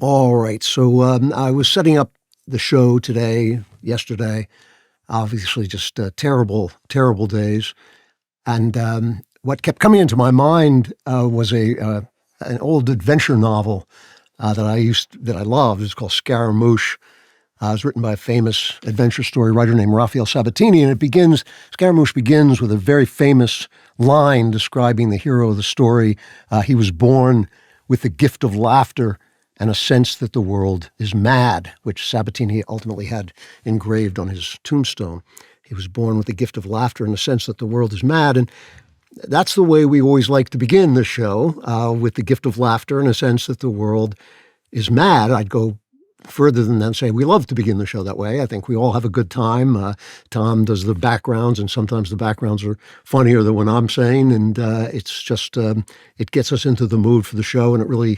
All right. So I was setting up the show yesterday, obviously just terrible, terrible days. And what kept coming into my mind was an old adventure novel that I loved. It's called Scaramouche. It was written by a famous adventure story writer named Raphael Sabatini, and Scaramouche begins with a very famous line describing the hero of the story. He was born with the gift of laughter and a sense that the world is mad, which Sabatini ultimately had engraved on his tombstone. He was born with the gift of laughter and a sense that the world is mad. And that's the way we always like to begin the show, with the gift of laughter and a sense that the world is mad. I'd go further than that and say we love to begin the show that way. I think we all have a good time. Tom does the backgrounds, and sometimes the backgrounds are funnier than what I'm saying. And it's just, it gets us into the mood for the show, and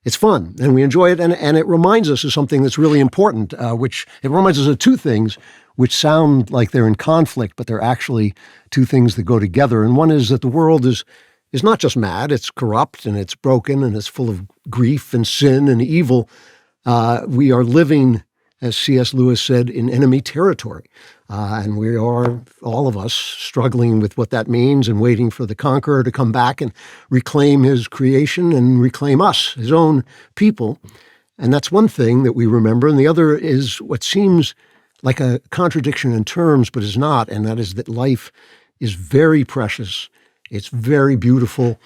it's fun, and we enjoy it, and it reminds us of something that's really important, which it reminds us of two things which sound like they're in conflict, but they're actually two things that go together. And one is that the world is not just mad, it's corrupt, and it's broken, and it's full of grief and sin and evil. We are living, as C.S. Lewis said, in enemy territory. And we are, all of us, struggling with what that means and waiting for the conqueror to come back and reclaim his creation and reclaim us, his own people. And that's one thing that we remember. And the other is what seems like a contradiction in terms, but is not, and that is that life is very precious. It's very beautiful.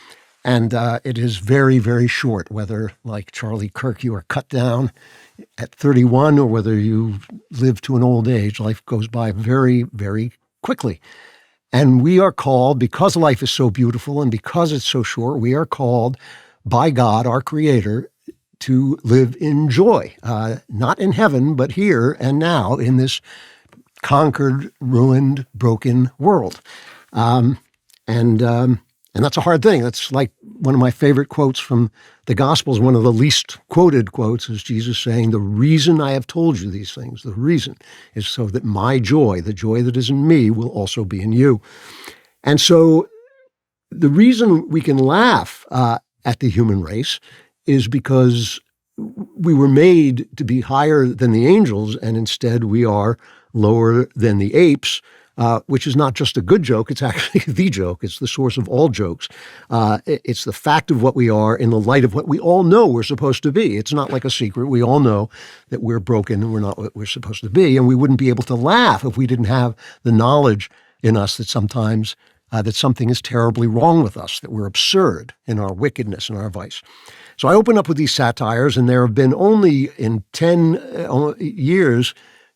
And it is very, very short, whether, like Charlie Kirk, you are cut down at 31 or whether you live to an old age. Life goes by very, very quickly. And we are called, because life is so beautiful and because it's so short, we are called by God, our Creator, to live in joy, not in heaven, but here and now in this conquered, ruined, broken world. And that's a hard thing. That's like one of my favorite quotes from the Gospels. One of the least quoted quotes is Jesus saying, "The reason I have told you these things, the reason is so that my joy, the joy that is in me, will also be in you." And so the reason we can laugh at the human race is because we were made to be higher than the angels, and instead we are lower than the apes. Which is not just a good joke, it's actually the joke. It's the source of all jokes. It's the fact of what we are in the light of what we all know we're supposed to be. It's not like a secret. We all know that we're broken and we're not what we're supposed to be, and we wouldn't be able to laugh if we didn't have the knowledge in us that sometimes that something is terribly wrong with us, that we're absurd in our wickedness and our vice. So I open up with these satires, and there have been only in 10 years,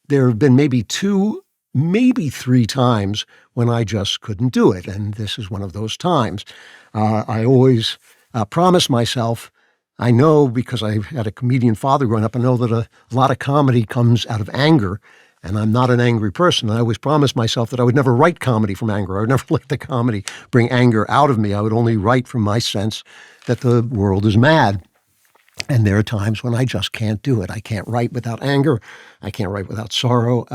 there have been maybe two, maybe three times when I just couldn't do it. And this is one of those times. I always promise myself, I know because I had a comedian father growing up, I know that a lot of comedy comes out of anger, and I'm not an angry person. I always promised myself that I would never write comedy from anger. I would never let the comedy bring anger out of me. I would only write from my sense that the world is mad. And there are times when I just can't do it. I can't write without anger. I can't write without sorrow.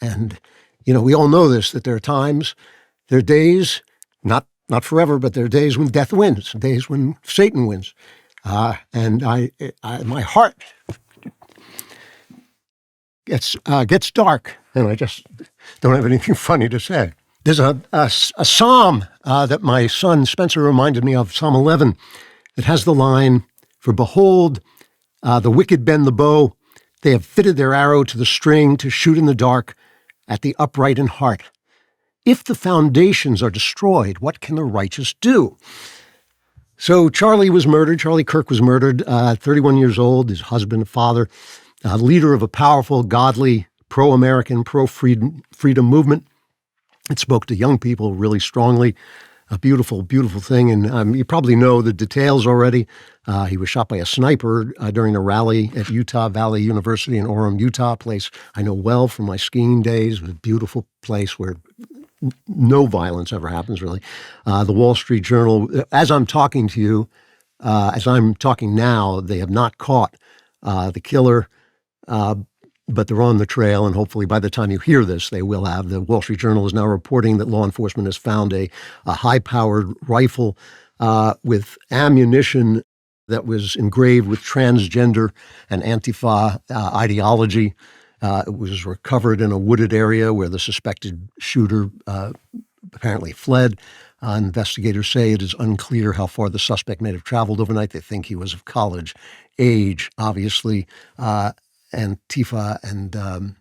And we all know this, that there are days, not forever, but there are days when death wins, days when Satan wins. And my heart gets dark, and I just don't have anything funny to say. There's a psalm that my son Spencer reminded me of, Psalm 11, that has the line, "For behold, the wicked bend the bow. They have fitted their arrow to the string to shoot in the dark at the upright in heart. If the foundations are destroyed, what can the righteous do?" So Charlie Kirk was murdered, 31 years old, his husband, father, leader of a powerful, godly, pro-American, pro-freedom movement. It spoke to young people really strongly. A beautiful, beautiful thing. And you probably know the details already. He was shot by a sniper during a rally at Utah Valley University in Orem, Utah, a place I know well from my skiing days. It was a beautiful place where no violence ever happens, really. The Wall Street Journal, as I'm talking to you, as I'm talking now, they have not caught the killer. But they're on the trail, and hopefully by the time you hear this, they will have. The Wall Street Journal is now reporting that law enforcement has found a high-powered rifle with ammunition that was engraved with transgender and Antifa ideology. It was recovered in a wooded area where the suspected shooter apparently fled. Investigators say it is unclear how far the suspect may have traveled overnight. They think he was of college age. Obviously, Antifa and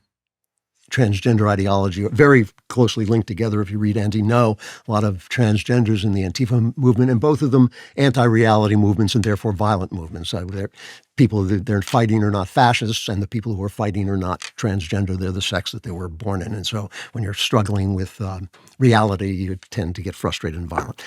transgender ideology are very closely linked together. If you read Andy Ngo, a lot of transgenders in the Antifa movement, and both of them anti-reality movements and therefore violent movements. They're people that they're fighting are not fascists, and the people who are fighting are not transgender. They're the sex that they were born in. And so when you're struggling with reality, you tend to get frustrated and violent.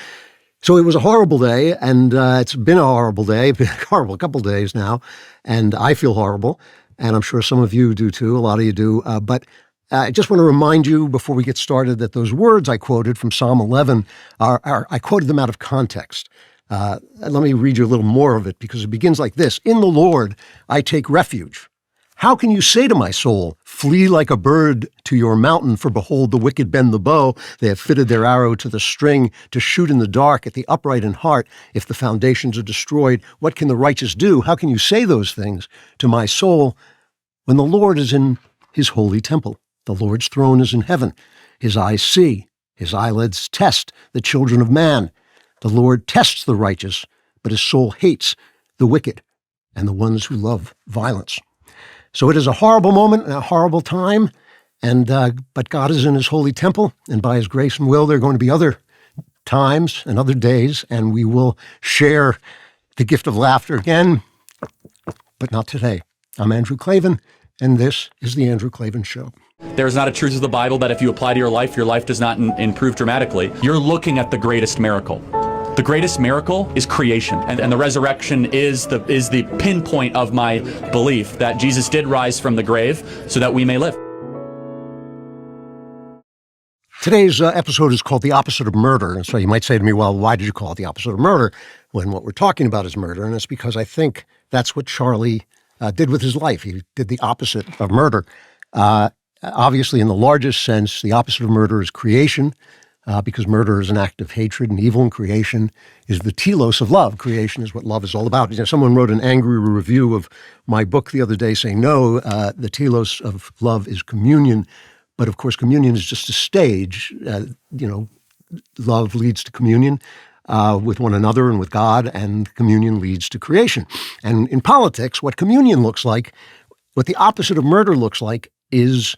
So it was a horrible day, and it's been a horrible day. It's been a horrible couple of days now, and I feel horrible, and I'm sure some of you do too. A lot of you do. But I just want to remind you before we get started that those words I quoted from Psalm 11 I quoted them out of context. Let me read you a little more of it because it begins like this. In the Lord, I take refuge. How can you say to my soul, flee like a bird to your mountain? For behold, the wicked bend the bow. They have fitted their arrow to the string to shoot in the dark at the upright in heart. If the foundations are destroyed, what can the righteous do? How can you say those things to my soul when the Lord is in his holy temple? The Lord's throne is in heaven. His eyes see. His eyelids test the children of man. The Lord tests the righteous, but his soul hates the wicked and the ones who love violence. So it is a horrible moment and a horrible time, but God is in his holy temple, and by his grace and will, there are going to be other times and other days, and we will share the gift of laughter again, but not today. I'm Andrew Klavan, and this is The Andrew Klavan Show. There is not a truth of the Bible that if you apply to your life does not improve dramatically. You're looking at the greatest miracle. The greatest miracle is creation, and the resurrection is the pinpoint of my belief that Jesus did rise from the grave so that we may live. Today's episode is called The Opposite of Murder. And so you might say to me, well, why did you call it The Opposite of Murder when what we're talking about is murder? And it's because I think that's what Charlie did with his life. He did the opposite of murder. Obviously, in the largest sense, the opposite of murder is creation, because murder is an act of hatred and evil, and creation is the telos of love. Creation is what love is all about. You know, someone wrote an angry review of my book the other day saying, no, the telos of love is communion. But of course, communion is just a stage. Love leads to communion with one another and with God, and communion leads to creation. And in politics, what communion looks like, what the opposite of murder looks like, is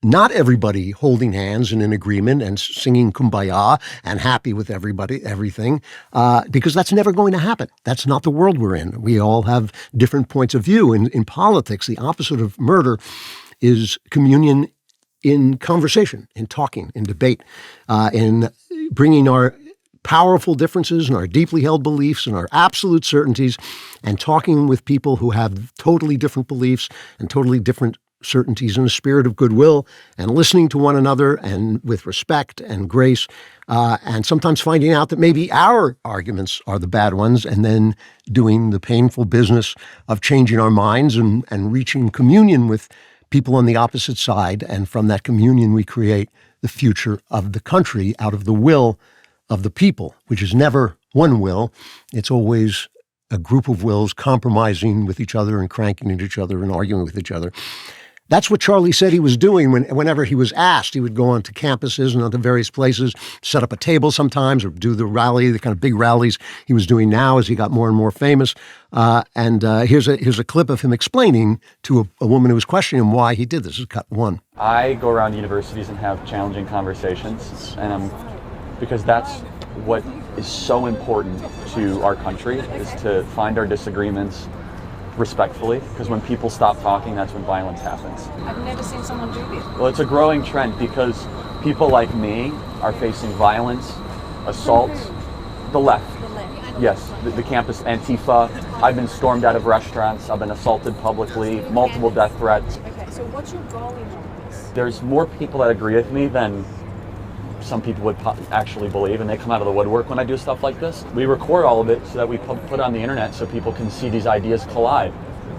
not everybody holding hands and in agreement and singing Kumbaya and happy with everything, because that's never going to happen. That's not the world we're in. We all have different points of view. In politics, the opposite of murder is communion in conversation, in talking, in debate, in bringing our powerful differences and our deeply held beliefs and our absolute certainties and talking with people who have totally different beliefs and totally different certainties in a spirit of goodwill, and listening to one another and with respect and grace, and sometimes finding out that maybe our arguments are the bad ones, and then doing the painful business of changing our minds and reaching communion with people on the opposite side. And from that communion, we create the future of the country out of the will of the people, which is never one will. It's always a group of wills compromising with each other and cranking at each other and arguing with each other. That's what Charlie said he was doing whenever he was asked. He would go onto campuses and onto various places, set up a table sometimes, or do the kind of big rallies he was doing now as he got more and more famous. Here's a clip of him explaining to a woman who was questioning him why he did this. This is cut one. I go around universities and have challenging conversations, and because that's what is so important to our country, is to find our disagreements respectfully, because when people stop talking, that's when violence happens. I've never seen someone do this. Well, it's a growing trend because people like me are facing violence, assaults, the left. Yes, the campus, Antifa. I've been stormed out of restaurants. I've been assaulted publicly, multiple death threats. Okay, so what's your goal in all this? There's more people that agree with me than some people would actually believe, and they come out of the woodwork when I do stuff like this. We record all of it so that we put it on the internet so people can see these ideas collide.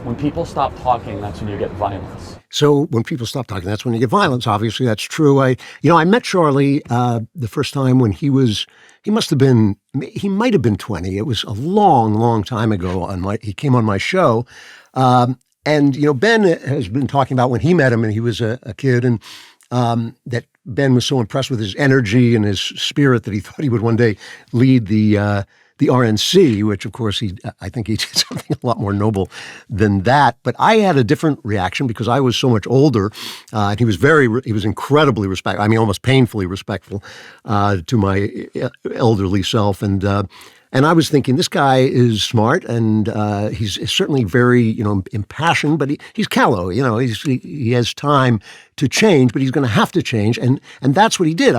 When people stop talking, that's when you get violence. So when people stop talking, that's when you get violence. Obviously, that's true. I met Charlie the first time when he might have been 20. It was a long, long time ago. He came on my show. And Ben has been talking about when he met him and he was a kid, and that Ben was so impressed with his energy and his spirit that he thought he would one day lead the RNC, which of course I think he did something a lot more noble than that. But I had a different reaction because I was so much older, and he was incredibly respectful. I mean, almost painfully respectful to my elderly self, and I was thinking, this guy is smart, and he's certainly very, impassioned, but he's callow. He has time to change, but he's going to have to change, and that's what he did.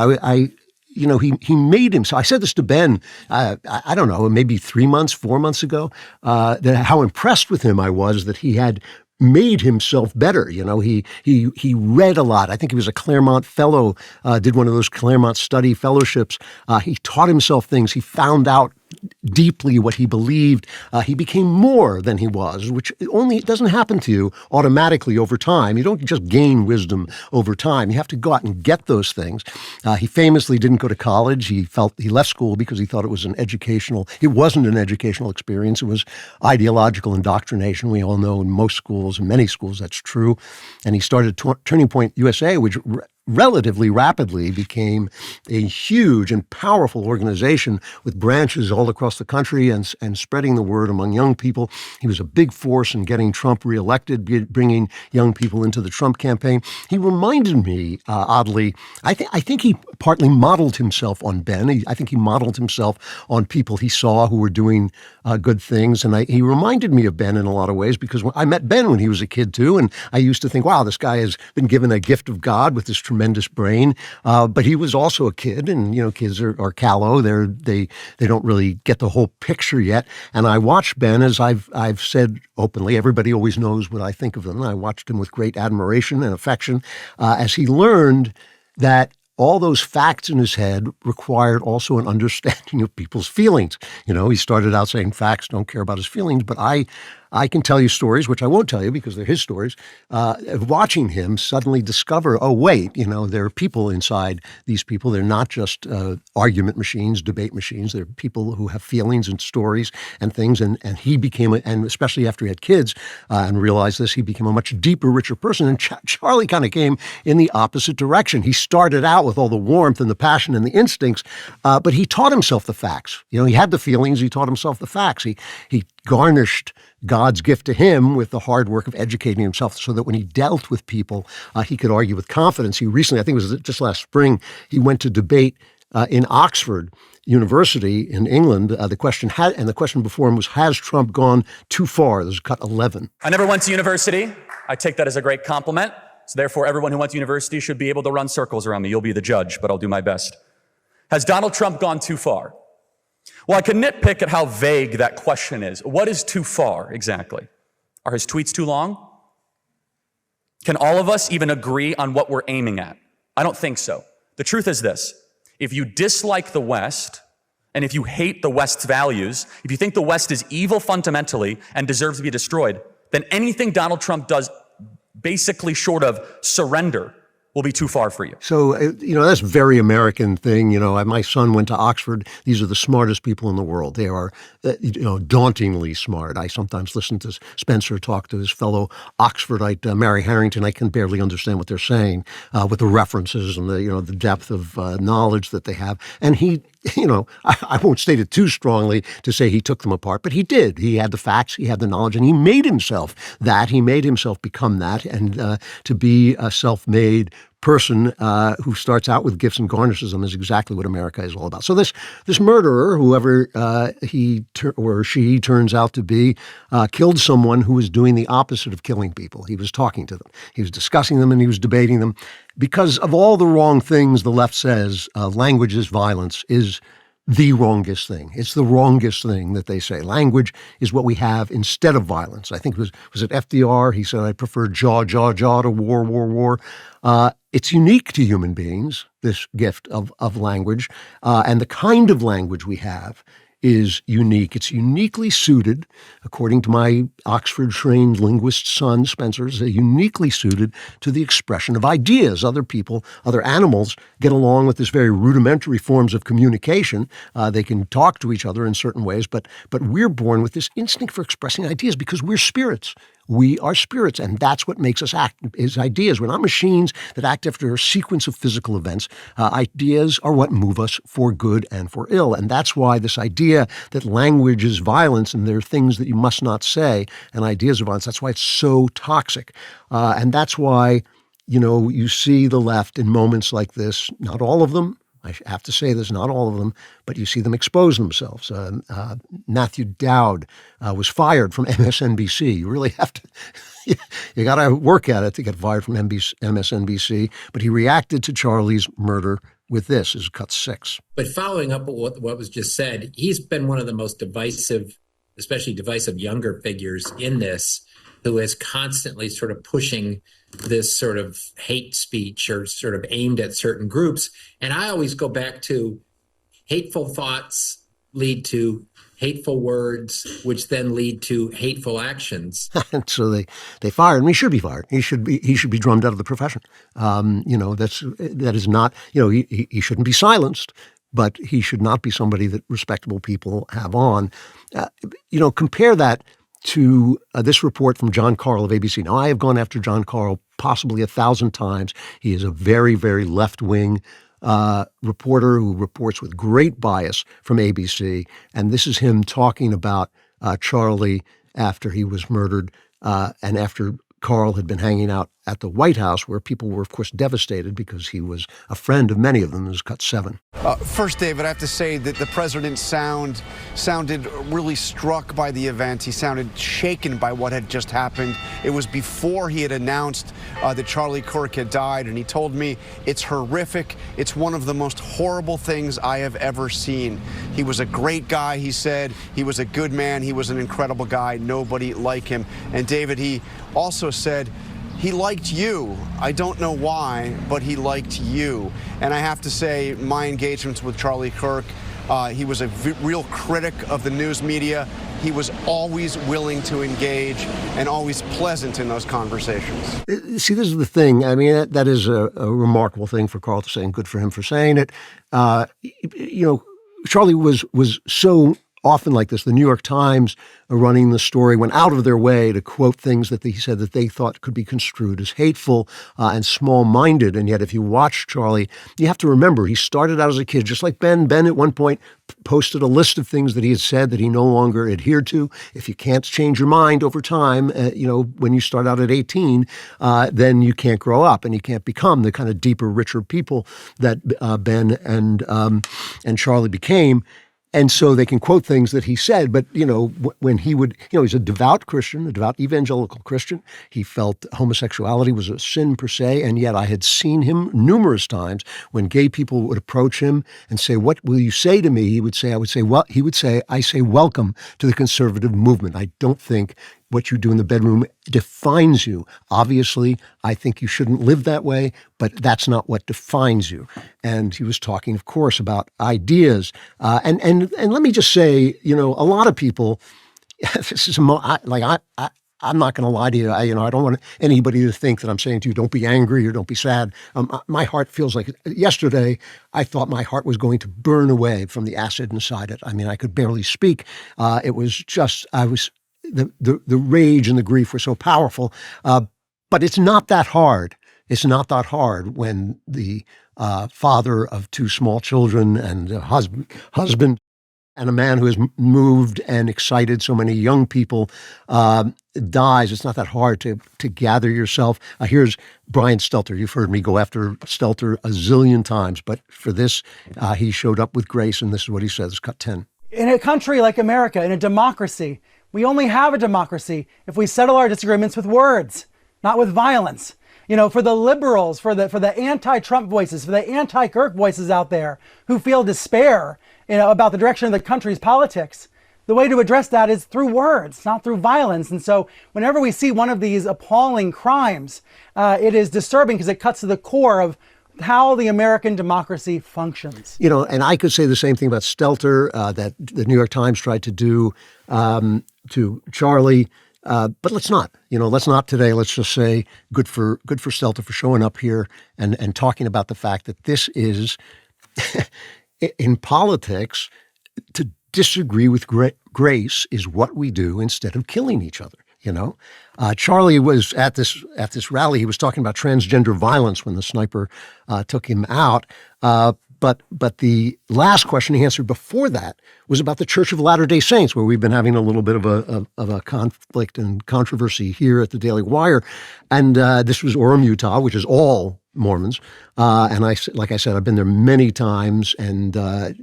He made him. So I said this to Ben, I don't know, maybe 4 months ago, that how impressed with him I was that he had made himself better. He read a lot. I think he was a Claremont fellow, did one of those Claremont study fellowships. He taught himself things. He found out deeply what he believed. He became more than he was, which it doesn't happen to you automatically over time. You don't just gain wisdom over time. You have to go out and get those things. He famously didn't go to college. He left school because he thought it wasn't an educational experience. It was ideological indoctrination. We all know in many schools, that's true. And he started Turning Point USA, which relatively rapidly became a huge and powerful organization with branches all across the country and spreading the word among young people. He was a big force in getting Trump reelected, bringing young people into the Trump campaign. He reminded me, oddly, I think he partly modeled himself on Ben. I think he modeled himself on people he saw who were doing good things. And he reminded me of Ben in a lot of ways because I met Ben when he was a kid too. And I used to think, wow, this guy has been given a gift of God with this tremendous brain. But he was also a kid, and kids are callow. They don't really get the whole picture yet. And I watched Ben, as I've said openly. Everybody always knows what I think of him. I watched him with great admiration and affection as he learned that all those facts in his head required also an understanding of people's feelings. He started out saying facts don't care about his feelings, but I can tell you stories, which I won't tell you because they're his stories, of watching him suddenly discover, oh, wait, there are people inside these people. They're not just argument machines, debate machines. They're people who have feelings and stories and things. And he became, and especially after he had kids and realized this, he became a much deeper, richer person. And Charlie kind of came in the opposite direction. He started out with all the warmth and the passion and the instincts, but he taught himself the facts. He had the feelings. He taught himself the facts. He garnished God's gift to him with the hard work of educating himself so that when he dealt with people, he could argue with confidence. He recently, I think it was just last spring, he went to debate in Oxford University in England. The question before him was, has Trump gone too far? This is cut 11. I never went to university. I take that as a great compliment. So therefore, everyone who went to university should be able to run circles around me. You'll be the judge, but I'll do my best. Has Donald Trump gone too far? Well, I can nitpick at how vague that question is. What is too far exactly? Are his tweets too long? Can all of us even agree on what we're aiming at? I don't think so. The truth is this. If you dislike the West, and if you hate the West's values, if you think the West is evil fundamentally and deserves to be destroyed, then anything Donald Trump does basically short of surrender will be too far for you. So, that's a very American thing. My son went to Oxford. These are the smartest people in the world. They are, dauntingly smart. I sometimes listen to Spencer talk to his fellow Oxfordite, Mary Harrington. I can barely understand what they're saying with the references and the depth of knowledge that they have. And he, I won't state it too strongly to say he took them apart, but he did. He had the facts, he had the knowledge, and he made himself that. He made himself become that, and to be a self-made person who starts out with gifts and garnishes them is exactly what America is all about. So this murderer, whoever he or she turns out to be, killed someone who was doing the opposite of killing people. He was talking to them. He was discussing them and he was debating them. Because of all the wrong things the left says, language is violence is the wrongest thing. It's the wrongest thing that they say. Language is what we have instead of violence. I think was it FDR? He said, I prefer jaw to war. It's unique to human beings, this gift of language. And the kind of language we have is unique. It's uniquely suited, according to my Oxford-trained linguist son, Spencer, is uniquely suited to the expression of ideas. Other people, other animals get along with this very rudimentary forms of communication. They can talk to each other in certain ways, but we're born with this instinct for expressing ideas because we're spirits. We are spirits, and that's what makes us act, is ideas. We're not machines that act after a sequence of physical events. Ideas are what move us for good and for ill, and that's why this idea that language is violence and there are things that you must not say and ideas of violence, that's why it's so toxic. And that's why, you see the left in moments like this, not all of them, I have to say this, not all of them, but you see them expose themselves. Matthew Dowd was fired from MSNBC. You really have to, you got to work at it to get fired from MSNBC. But he reacted to Charlie's murder with this, is cut 6. But following up on what was just said, he's been one of the most divisive, especially divisive younger figures in this, who is constantly sort of pushing this sort of hate speech or sort of aimed at certain groups. And I always go back to hateful thoughts lead to hateful words, which then lead to hateful actions. And so they fired him. He should be fired. He should be drummed out of the profession. That is not, he shouldn't be silenced, but he should not be somebody that respectable people have on. Compare that to this report from John Carl of ABC. Now, I have gone after John Carl possibly 1,000 times. He is a very, very left-wing reporter who reports with great bias from ABC. And this is him talking about Charlie after he was murdered and after Carl had been hanging out at the White House, where people were, of course, devastated because he was a friend of many of them. It was cut 7. First, David, I have to say that the president sounded really struck by the event. He sounded shaken by what had just happened. It was before he had announced that Charlie Kirk had died, and he told me, it's horrific. It's one of the most horrible things I have ever seen. He was a great guy, he said. He was a good man. He was an incredible guy. Nobody like him. And David, he also said, he liked you. I don't know why, but he liked you. And I have to say, my engagements with Charlie Kirk, he was a real critic of the news media. He was always willing to engage and always pleasant in those conversations. See, this is the thing. I mean, that is a remarkable thing for Carl to say, and good for him for saying it. Charlie was so often like this. The New York Times, running the story, went out of their way to quote things that he said that they thought could be construed as hateful and small-minded. And yet, if you watch Charlie, you have to remember he started out as a kid, just like Ben. Ben at one point posted a list of things that he had said that he no longer adhered to. If you can't change your mind over time, when you start out at 18, then you can't grow up and you can't become the kind of deeper, richer people that Ben and Charlie became. And so they can quote things that he said, but, when he would, he's a devout Christian, a devout evangelical Christian. He felt homosexuality was a sin per se, and yet I had seen him numerous times when gay people would approach him and say, "What will you say to me?" He would say, "I say welcome to the conservative movement. I don't think what you do in the bedroom defines you. Obviously, I think you shouldn't live that way, but that's not what defines you." And he was talking, of course, about ideas. And let me just say, a lot of people, this is I'm not going to lie to you. I don't want anybody to think that I'm saying to you, don't be angry or don't be sad. My heart feels like yesterday, I thought my heart was going to burn away from the acid inside it. I mean, I could barely speak. It was just, the rage and the grief were so powerful. But it's not that hard. It's not that hard when the father of 2 small children and a husband and a man who has moved and excited so many young people dies. It's not that hard to gather yourself. Here's Brian Stelter. You've heard me go after Stelter a zillion times, but for this, he showed up with grace, and this is what he says, cut 10. In a country like America, in a democracy, we only have a democracy if we settle our disagreements with words, not with violence. For the liberals, for the anti-Trump voices, for the anti-Kirk voices out there who feel despair, about the direction of the country's politics, the way to address that is through words, not through violence. And so whenever we see one of these appalling crimes, it is disturbing because it cuts to the core of how the American democracy functions. You know, and I could say the same thing about Stelter that the New York Times tried to do to Charlie, but let's not. You know, let's not today. Let's just say good for Stelter for showing up here and talking about the fact that this is in politics, to disagree with grace is what we do instead of killing each other. You know, Charlie was at this rally. He was talking about transgender violence when the sniper took him out. But the last question he answered before that was about the Church of Latter-day Saints, where we've been having a little bit of a conflict and controversy here at the Daily Wire. And this was Orem, Utah, which is all Mormons. And like I said, I've been there many times, and I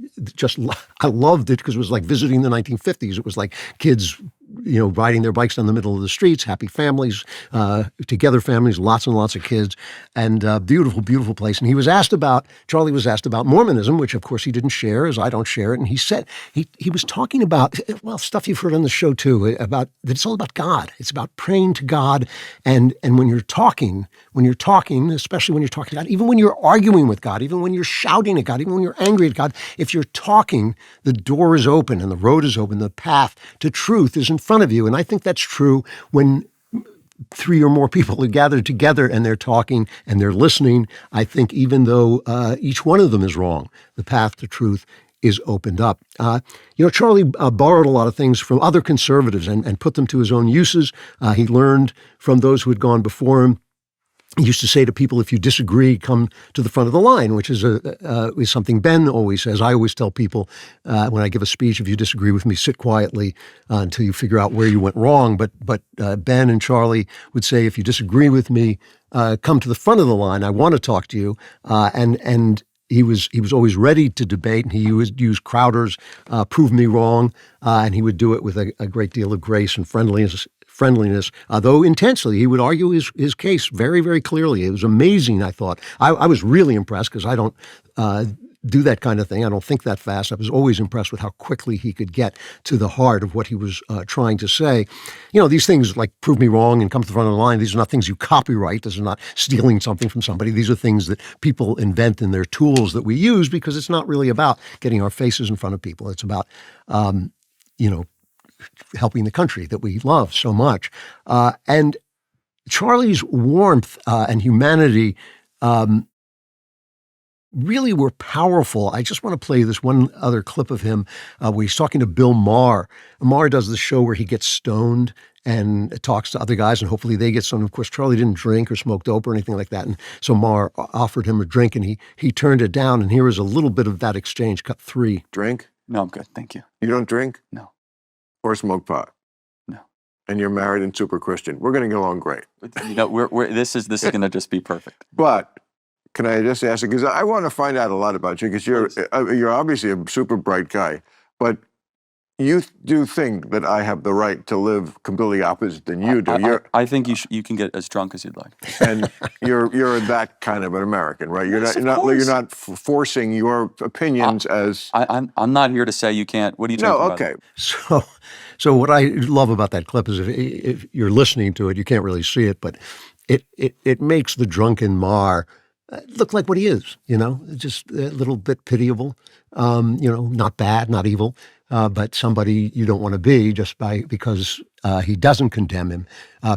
loved it because it was like visiting the 1950s. It was like kids, you know, riding their bikes down the middle of the streets, happy families, together families, lots and lots of kids, and beautiful, beautiful place. And Charlie was asked about Mormonism, which of course he didn't share, as I don't share it. And he said, he was talking about, well, stuff you've heard on the show too, about that it's all about God. It's about praying to God. And when you're talking, especially when you're talking to God, even when you're arguing with God, even when you're shouting at God, even when you're angry at God, if you're talking, the door is open and the road is open, the path to truth is in front of you. And I think that's true when 3 or more people are gathered together and they're talking and they're listening. I think even though each one of them is wrong, the path to truth is opened up. You know, Charlie borrowed a lot of things from other conservatives and put them to his own uses. He learned from those who had gone before him. He used to say to people, if you disagree, come to the front of the line, which is something Ben always says. I always tell people when I give a speech, if you disagree with me, sit quietly until you figure out where you went wrong. But Ben and Charlie would say, if you disagree with me, come to the front of the line. I want to talk to you. And he was always ready to debate, and he would use Crowder's "prove me wrong," and he would do it with a great deal of grace and friendliness, though intensely. He would argue his case very, very clearly. It was amazing, I thought. I was really impressed because I don't do that kind of thing. I don't think that fast. I was always impressed with how quickly he could get to the heart of what he was trying to say. You know, these things like prove me wrong and come to the front of the line, these are not things you copyright. These are not stealing something from somebody. These are things that people invent in their tools that we use because it's not really about getting our faces in front of people. It's about, you know, helping the country that we love so much. And Charlie's warmth and humanity really were powerful. I just want to play this one other clip of him where he's talking to Bill Maher. Maher does the show where he gets stoned and talks to other guys, and hopefully they get stoned. Of course, Charlie didn't drink or smoke dope or anything like that, and so Maher offered him a drink, and he turned it down, and here is a little bit of that exchange, cut 3. Drink? No, I'm good. Thank you. You don't drink? No. Or smoke pot? No. And you're married and super Christian. We're going to get along great. You know, this is going to just be perfect. But can I just ask you, because I want to find out a lot about you, because you're obviously a super bright guy, but you do think that I have the right to live completely opposite than you do. I think you can get as drunk as you'd like. And you're that kind of an American, right? You're not forcing your opinions as. I'm not here to say you can't. What are you talking about? No, okay. So what I love about that clip is if you're listening to it, you can't really see it, but it makes the drunken Mar look like what he is, you know, just a little bit pitiable, you know, not bad, not evil, but somebody you don't want to be because he doesn't condemn him,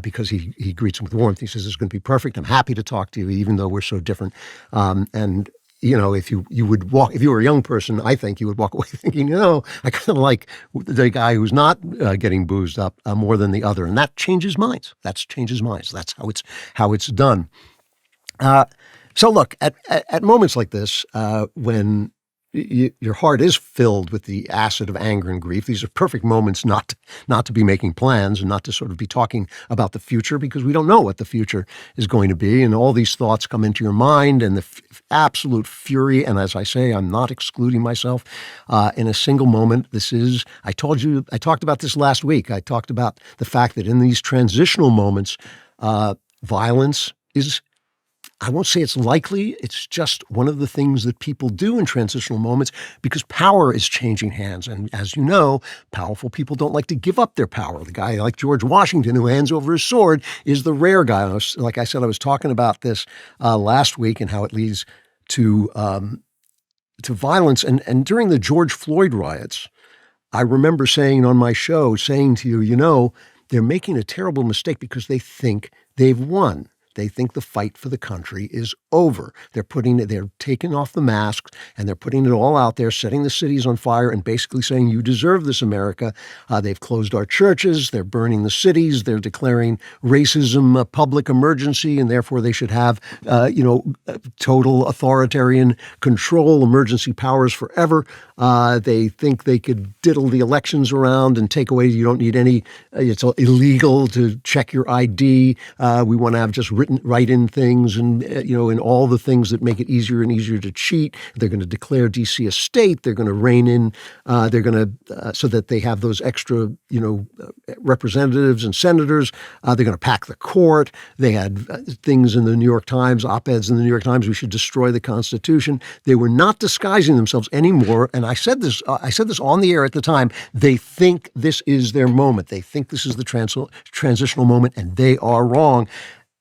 because he greets him with warmth. He says, it's going to be perfect. I'm happy to talk to you, even though we're so different. And you know, if you were a young person, I think you would walk away thinking, you know, I kind of like the guy who's not getting boozed up more than the other, and that changes minds. That's how it's done. So look, at moments like this, when your heart is filled with the acid of anger and grief, these are perfect moments not to be making plans and not to sort of be talking about the future, because we don't know what the future is going to be. And all these thoughts come into your mind, and the absolute fury. And as I say, I'm not excluding myself in a single moment. I talked about this last week. I talked about the fact that in these transitional moments, violence is, I won't say it's likely, it's just one of the things that people do in transitional moments, because power is changing hands. And as you know, powerful people don't like to give up their power. The guy like George Washington, who hands over his sword, is the rare guy. Like I said, I was talking about this last week and how it leads to violence. And during the George Floyd riots, I remember saying on my show, saying to you, they're making a terrible mistake because they think they've won. They think the fight for the country is over. They're taking off the masks and they're putting it all out there, setting the cities on fire and basically saying, you deserve this, America. They've closed our churches. They're burning the cities. They're declaring racism a public emergency, and therefore they should have, total authoritarian control, emergency powers forever. They think they could diddle the elections around and take away, you don't need any, it's illegal to check your ID. We want to have just write-in things and, and all the things that make it easier and easier to cheat. They're going to declare D.C. a state. They're going to rein in, so that they have those extra, representatives and senators. They're going to pack the court. They had things in the New York Times, op-eds in the New York Times, we should destroy the Constitution. They were not disguising themselves anymore. And I said this on the air at the time. They think this is their moment. They think this is the transitional moment, and they are wrong.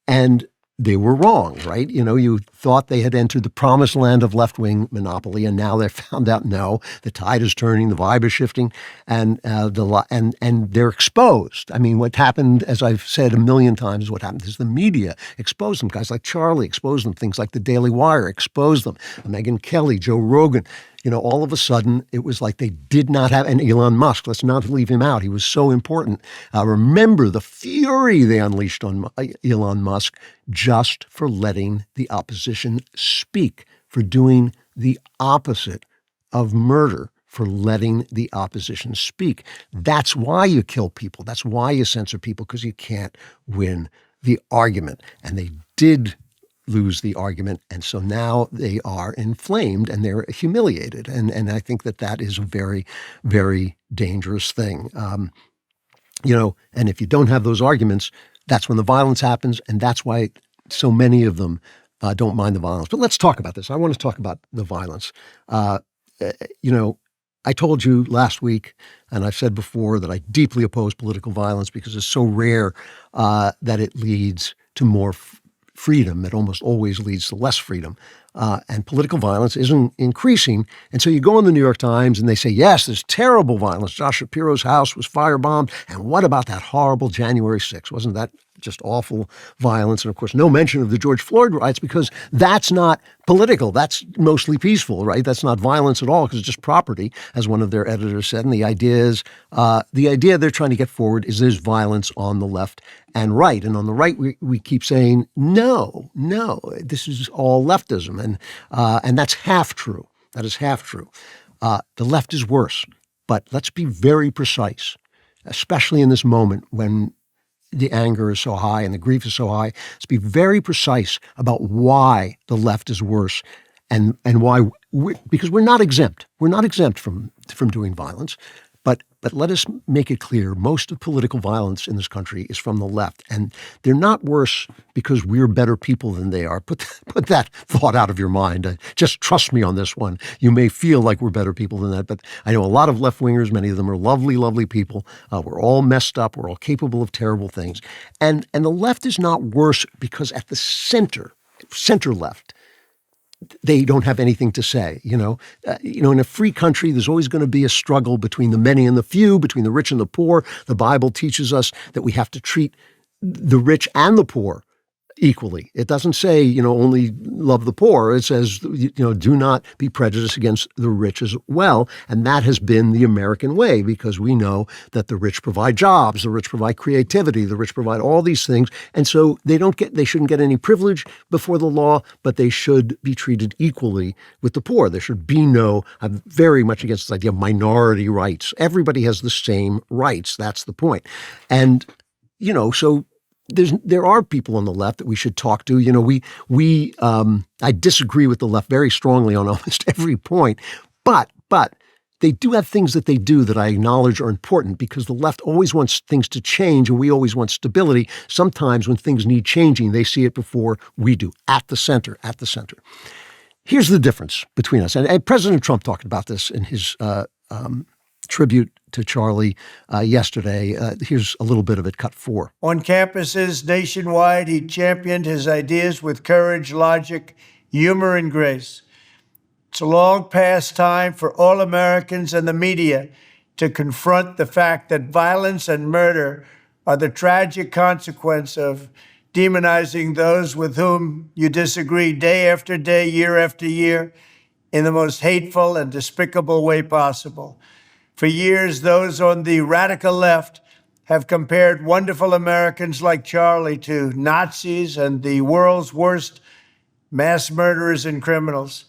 And they were wrong, right? You thought they had entered the promised land of left-wing monopoly, and now they've found out, no, the tide is turning, the vibe is shifting, and they're exposed. I mean, what happened, as I've said a million times, what happened is the media exposed them. Guys like Charlie exposed them. Things like the Daily Wire exposed them. Megyn Kelly, Joe Rogan. All of a sudden, it was like they did not have, and Elon Musk, let's not leave him out. He was so important. Remember the fury they unleashed on Elon Musk just for letting the opposition speak, for doing the opposite of murder, for letting the opposition speak. That's why you kill people. That's why you censor people, because you can't win the argument. And they did lose the argument. And so now they are inflamed and they're humiliated. And I think that is a very, very dangerous thing. And if you don't have those arguments, that's when the violence happens. And that's why so many of them don't mind the violence. But let's talk about this. I want to talk about the violence. I told you last week, and I've said before, that I deeply oppose political violence because it's so rare that it leads to more freedom. It almost always leads to less freedom. And political violence isn't increasing. And so you go in the New York Times and they say, yes, there's terrible violence. Josh Shapiro's house was firebombed. And what about that horrible January 6th? Wasn't that just awful violence? And of course, no mention of the George Floyd riots, because that's not political. That's mostly peaceful, right? That's not violence at all, because it's just property, as one of their editors said. And the idea they're trying to get forward is there's violence on the left and right. And on the right, we keep saying, no, this is all leftism. And that's half true. That is half true. The left is worse. But let's be very precise, especially in this moment when the anger is so high and the grief is so high. Let's be very precise about why the left is worse and why, because we're not exempt. We're not exempt from doing violence. But let us make it clear, most of political violence in this country is from the left. And they're not worse because we're better people than they are. Put that thought out of your mind. Just trust me on this one. You may feel like we're better people than that, but I know a lot of left-wingers. Many of them are lovely, lovely people. We're all messed up. We're all capable of terrible things. And the left is not worse because at the center left, they don't have anything to say. In a free country, there's always going to be a struggle between the many and the few, between the rich and the poor. The Bible teaches us that we have to treat the rich and the poor equally. It doesn't say, only love the poor. It says, do not be prejudiced against the rich as well. And that has been the American way, because we know that the rich provide jobs, the rich provide creativity, the rich provide all these things. And so they shouldn't get any privilege before the law, but they should be treated equally with the poor. There should be I'm very much against this idea of minority rights. Everybody has the same rights. That's the point. And, so there are people on the left that we should talk to. I disagree with the left very strongly on almost every point, but they do have things that they do that I acknowledge are important, because the left always wants things to change and we always want stability. Sometimes when things need changing, they see it before we do, at the center. Here's the difference between us. And President Trump talked about this in his tribute to Charlie yesterday. Here's a little bit of it, cut 4. On campuses nationwide, he championed his ideas with courage, logic, humor, and grace. It's a long past time for all Americans and the media to confront the fact that violence and murder are the tragic consequence of demonizing those with whom you disagree day after day, year after year, in the most hateful and despicable way possible. For years, those on the radical left have compared wonderful Americans like Charlie to Nazis and the world's worst mass murderers and criminals.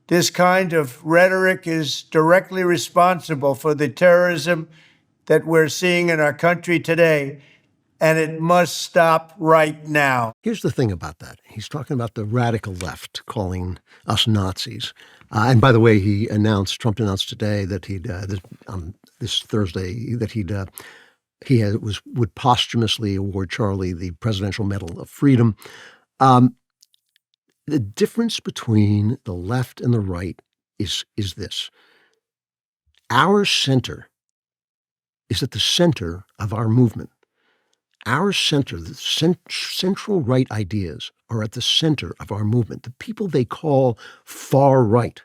This kind of rhetoric is directly responsible for the terrorism that we're seeing in our country today, and it must stop right now. Here's the thing about that. He's talking about the radical left calling us Nazis. And by the way, Trump announced today that this Thursday, that would posthumously award Charlie the Presidential Medal of Freedom. The difference between the left and the right is this. Our center is at the center of our movement. Our center, the central right ideas are at the center of our movement. The people they call far right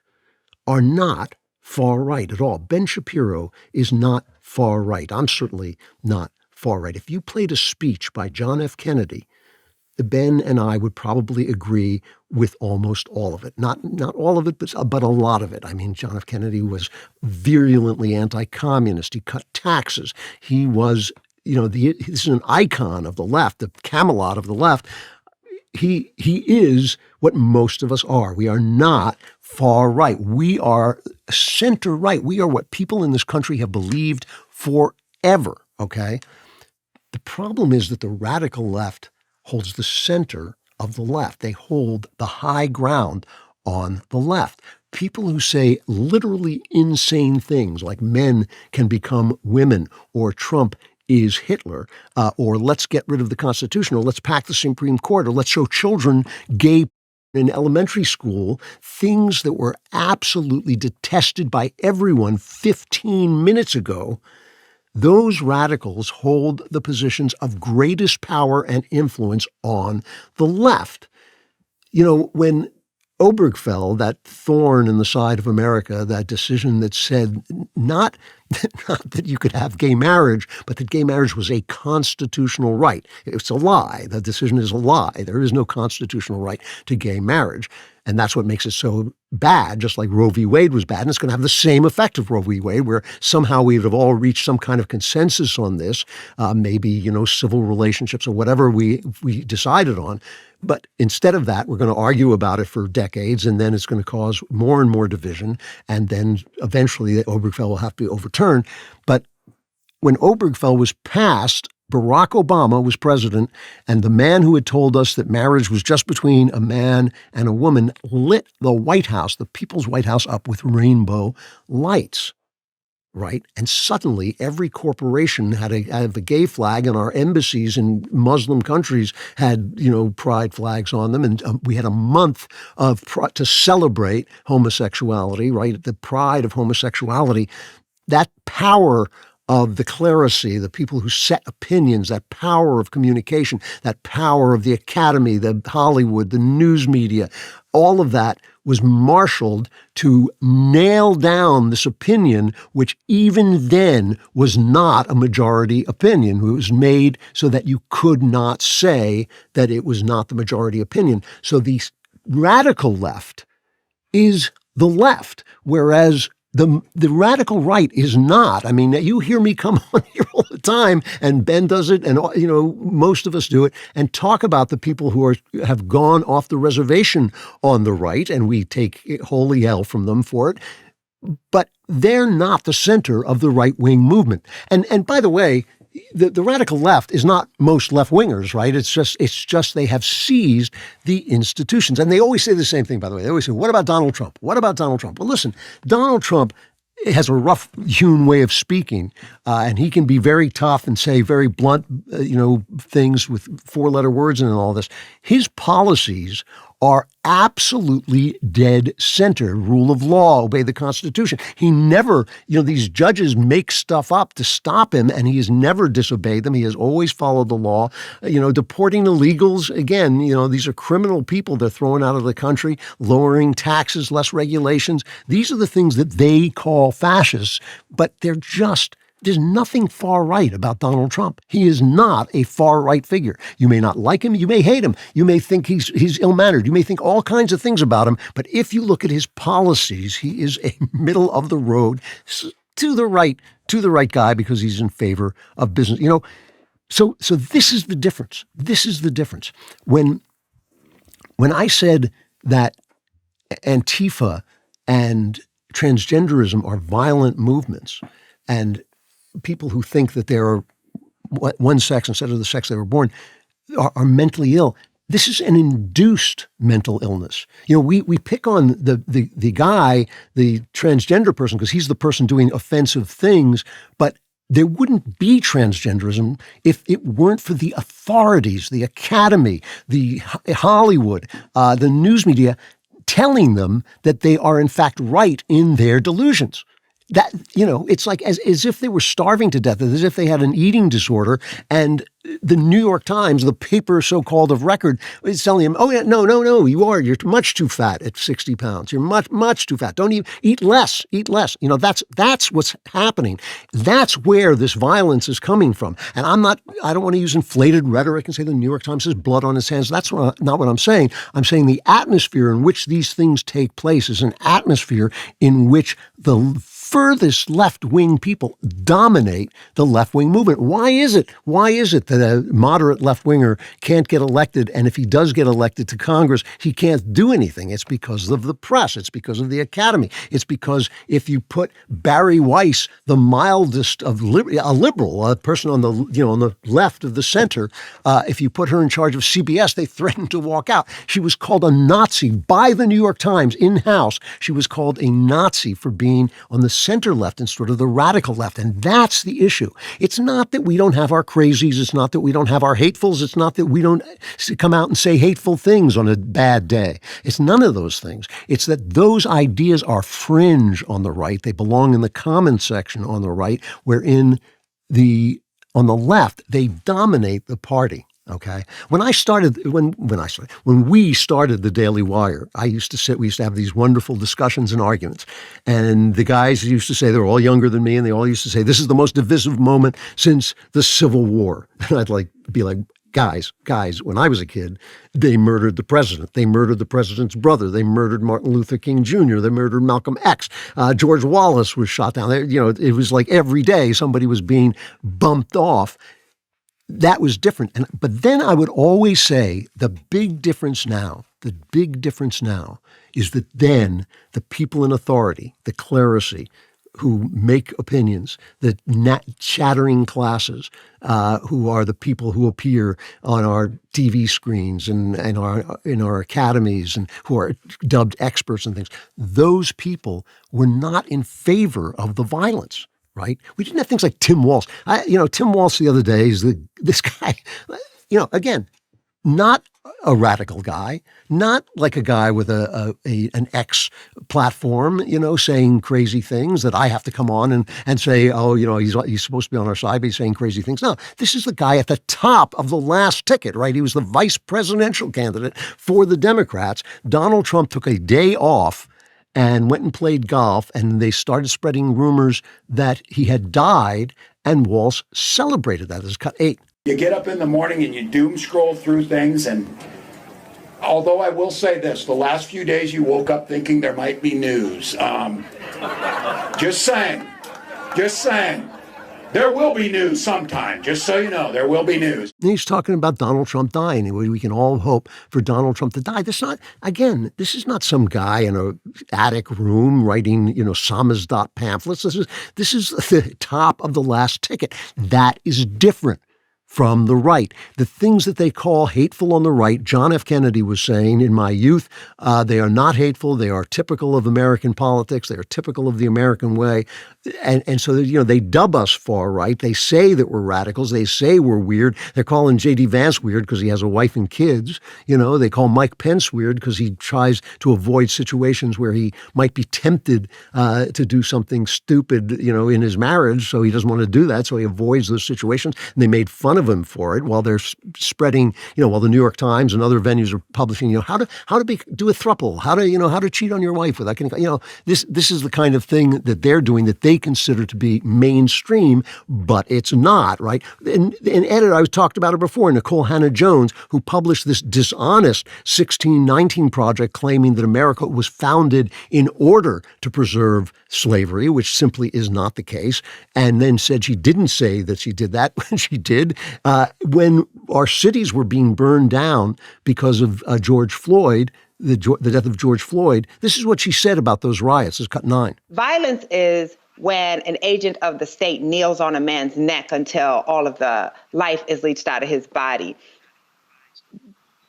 are not far right at all. Ben Shapiro is not far right. I'm certainly not far right. If you played a speech by John F. Kennedy, Ben and I would probably agree with almost all of it. Not all of it, but a lot of it. I mean, John F. Kennedy was virulently anti-communist. He cut taxes. He was, this is an icon of the left, the Camelot of the left. He is what most of us are. We are not far right. We are center right. We are what people in this country have believed forever, okay? The problem is that the radical left holds the center of the left. They hold the high ground on the left. People who say literally insane things like men can become women, or Trump is Hitler, or let's get rid of the Constitution, or let's pack the Supreme Court, or let's show children gay in elementary school, things that were absolutely detested by everyone 15 minutes ago. Those radicals hold the positions of greatest power and influence on the left. When Obergefell, that thorn in the side of America, that decision that said not that you could have gay marriage, but that gay marriage was a constitutional right. It's a lie. The decision is a lie. There is no constitutional right to gay marriage. And that's what makes it so bad, just like Roe v. Wade was bad. And it's going to have the same effect of Roe v. Wade, where somehow we would have all reached some kind of consensus on this, maybe, civil relationships or whatever we decided on. But instead of that, we're going to argue about it for decades, and then it's going to cause more and more division. And then eventually the Obergefell will have to be overturned. But when Obergefell was passed, Barack Obama was president, and the man who had told us that marriage was just between a man and a woman lit the White House, the People's White House, up with rainbow lights, right? And suddenly every corporation had a gay flag, and our embassies in Muslim countries had, pride flags on them. And we had a month to celebrate homosexuality, right? The pride of homosexuality, that power of the clerisy, the people who set opinions, that power of communication, that power of the academy, the Hollywood, the news media, all of that was marshaled to nail down this opinion, which even then was not a majority opinion. It was made so that you could not say that it was not the majority opinion. So the radical left is the left, whereas the radical right is not. I mean, you hear me come on here all the time, and Ben does it, and most of us do it, and talk about the people who have gone off the reservation on the right, and we take holy hell from them for it. But they're not the center of the right-wing movement. And by the way, the radical left is not most left-wingers, right? It's just they have seized the institutions. And they always say the same thing, by the way. They always say, what about Donald Trump? What about Donald Trump? Well, listen, Donald Trump has a rough-hewn way of speaking, and he can be very tough and say very blunt, things with four-letter words and all this. His policies are absolutely dead center. Rule of law, obey the Constitution. He never, these judges make stuff up to stop him, and he has never disobeyed them. He has always followed the law. Deporting illegals, again, these are criminal people they're throwing out of the country, lowering taxes, less regulations. These are the things that they call fascists, but there's nothing far right about Donald Trump. He is not a far right figure. You may not like him. You may hate him. You may think he's ill-mannered. You may think all kinds of things about him. But if you look at his policies, he is a middle of the road to the right guy because he's in favor of business. So this is the difference. This is the difference. When I said that Antifa and transgenderism are violent movements, and people who think that they are one sex instead of the sex they were born are mentally ill. This is an induced mental illness. We pick on the guy, the transgender person, because he's the person doing offensive things, but there wouldn't be transgenderism if it weren't for the authorities, the academy, the Hollywood, the news media telling them that they are in fact right in their delusions. That, it's like as if they were starving to death, as if they had an eating disorder, and the New York Times, the paper so-called of record, is telling them, oh yeah, no, you're much too fat at 60 pounds. You're much too fat. Don't eat less. That's what's happening. That's where this violence is coming from. And I don't want to use inflated rhetoric and say the New York Times has blood on its hands. That's not what I'm saying. I'm saying the atmosphere in which these things take place is an atmosphere in which the furthest left-wing people dominate the left-wing movement. Why is it that a moderate left-winger can't get elected, and if he does get elected to Congress, he can't do anything? It's because of the press. It's because of the academy. It's because if you put Barry Weiss, the mildest of a liberal, a person on the left of the center, if you put her in charge of CBS, they threatened to walk out. She was called a Nazi by the New York Times in-house. She was called a Nazi for being on the center left instead of the radical left. And that's the issue. It's not that we don't have our crazies. It's not that we don't have our hatefuls. It's not that we don't come out and say hateful things on a bad day. It's none of those things. It's that those ideas are fringe on the right. They belong in the comment section on the right, wherein on the left, they dominate the party. Okay. When we started the Daily Wire, we used to have these wonderful discussions and arguments. And the guys used to say, they're all younger than me, and they all used to say, this is the most divisive moment since the Civil War. And I'd be like, guys, when I was a kid, they murdered the president. They murdered the president's brother. They murdered Martin Luther King Jr. They murdered Malcolm X. George Wallace was shot down. It was like every day somebody was being bumped off. That was different. But then I would always say the big difference now is that then the people in authority, the clerisy, who make opinions, the chattering classes, who are the people who appear on our TV screens and in our academies and who are dubbed experts and things, those people were not in favor of the violence. Right? We didn't have things like Tim Walz. Tim Walz the other day is this guy, again, not a radical guy, not like a guy with an X platform, saying crazy things that I have to come on and say, oh, he's supposed to be on our side, but he's saying crazy things. No, this is the guy at the top of the last ticket, right? He was the vice presidential candidate for the Democrats. Donald Trump took a day off and went and played golf, and they started spreading rumors that he had died, and Walz celebrated that as cut 8. You get up in the morning and you doom scroll through things, and although I will say this, the last few days you woke up thinking there might be news. Just saying. There will be news sometime, just so you know, there will be news. And he's talking about Donald Trump dying. We can all hope for Donald Trump to die. This is not some guy in an attic room writing, samizdat pamphlets. This is the top of the last ticket. That is different from the right. The things that they call hateful on the right, John F. Kennedy was saying in my youth, they are not hateful. They are typical of American politics. They are typical of the American way. And so, they dub us far right. They say that we're radicals. They say we're weird. They're calling J.D. Vance weird because he has a wife and kids. They call Mike Pence weird because he tries to avoid situations where he might be tempted to do something stupid, in his marriage. So he doesn't want to do that. So he avoids those situations. And they made fun of him for it while they're spreading, while the New York Times and other venues are publishing, how to do a throuple, how to cheat on your wife with that kind of, this is the kind of thing that they're doing that they consider to be mainstream, but it's not, right? And editor, I was talked about it before, Nicole Hannah-Jones, who published this dishonest 1619 project claiming that America was founded in order to preserve slavery, which simply is not the case, and then said she didn't say that she did that when she did. When our cities were being burned down because of George Floyd, the death of George Floyd, this is what she said about those riots. This is cut 9. Violence is when an agent of the state kneels on a man's neck until all of the life is leached out of his body.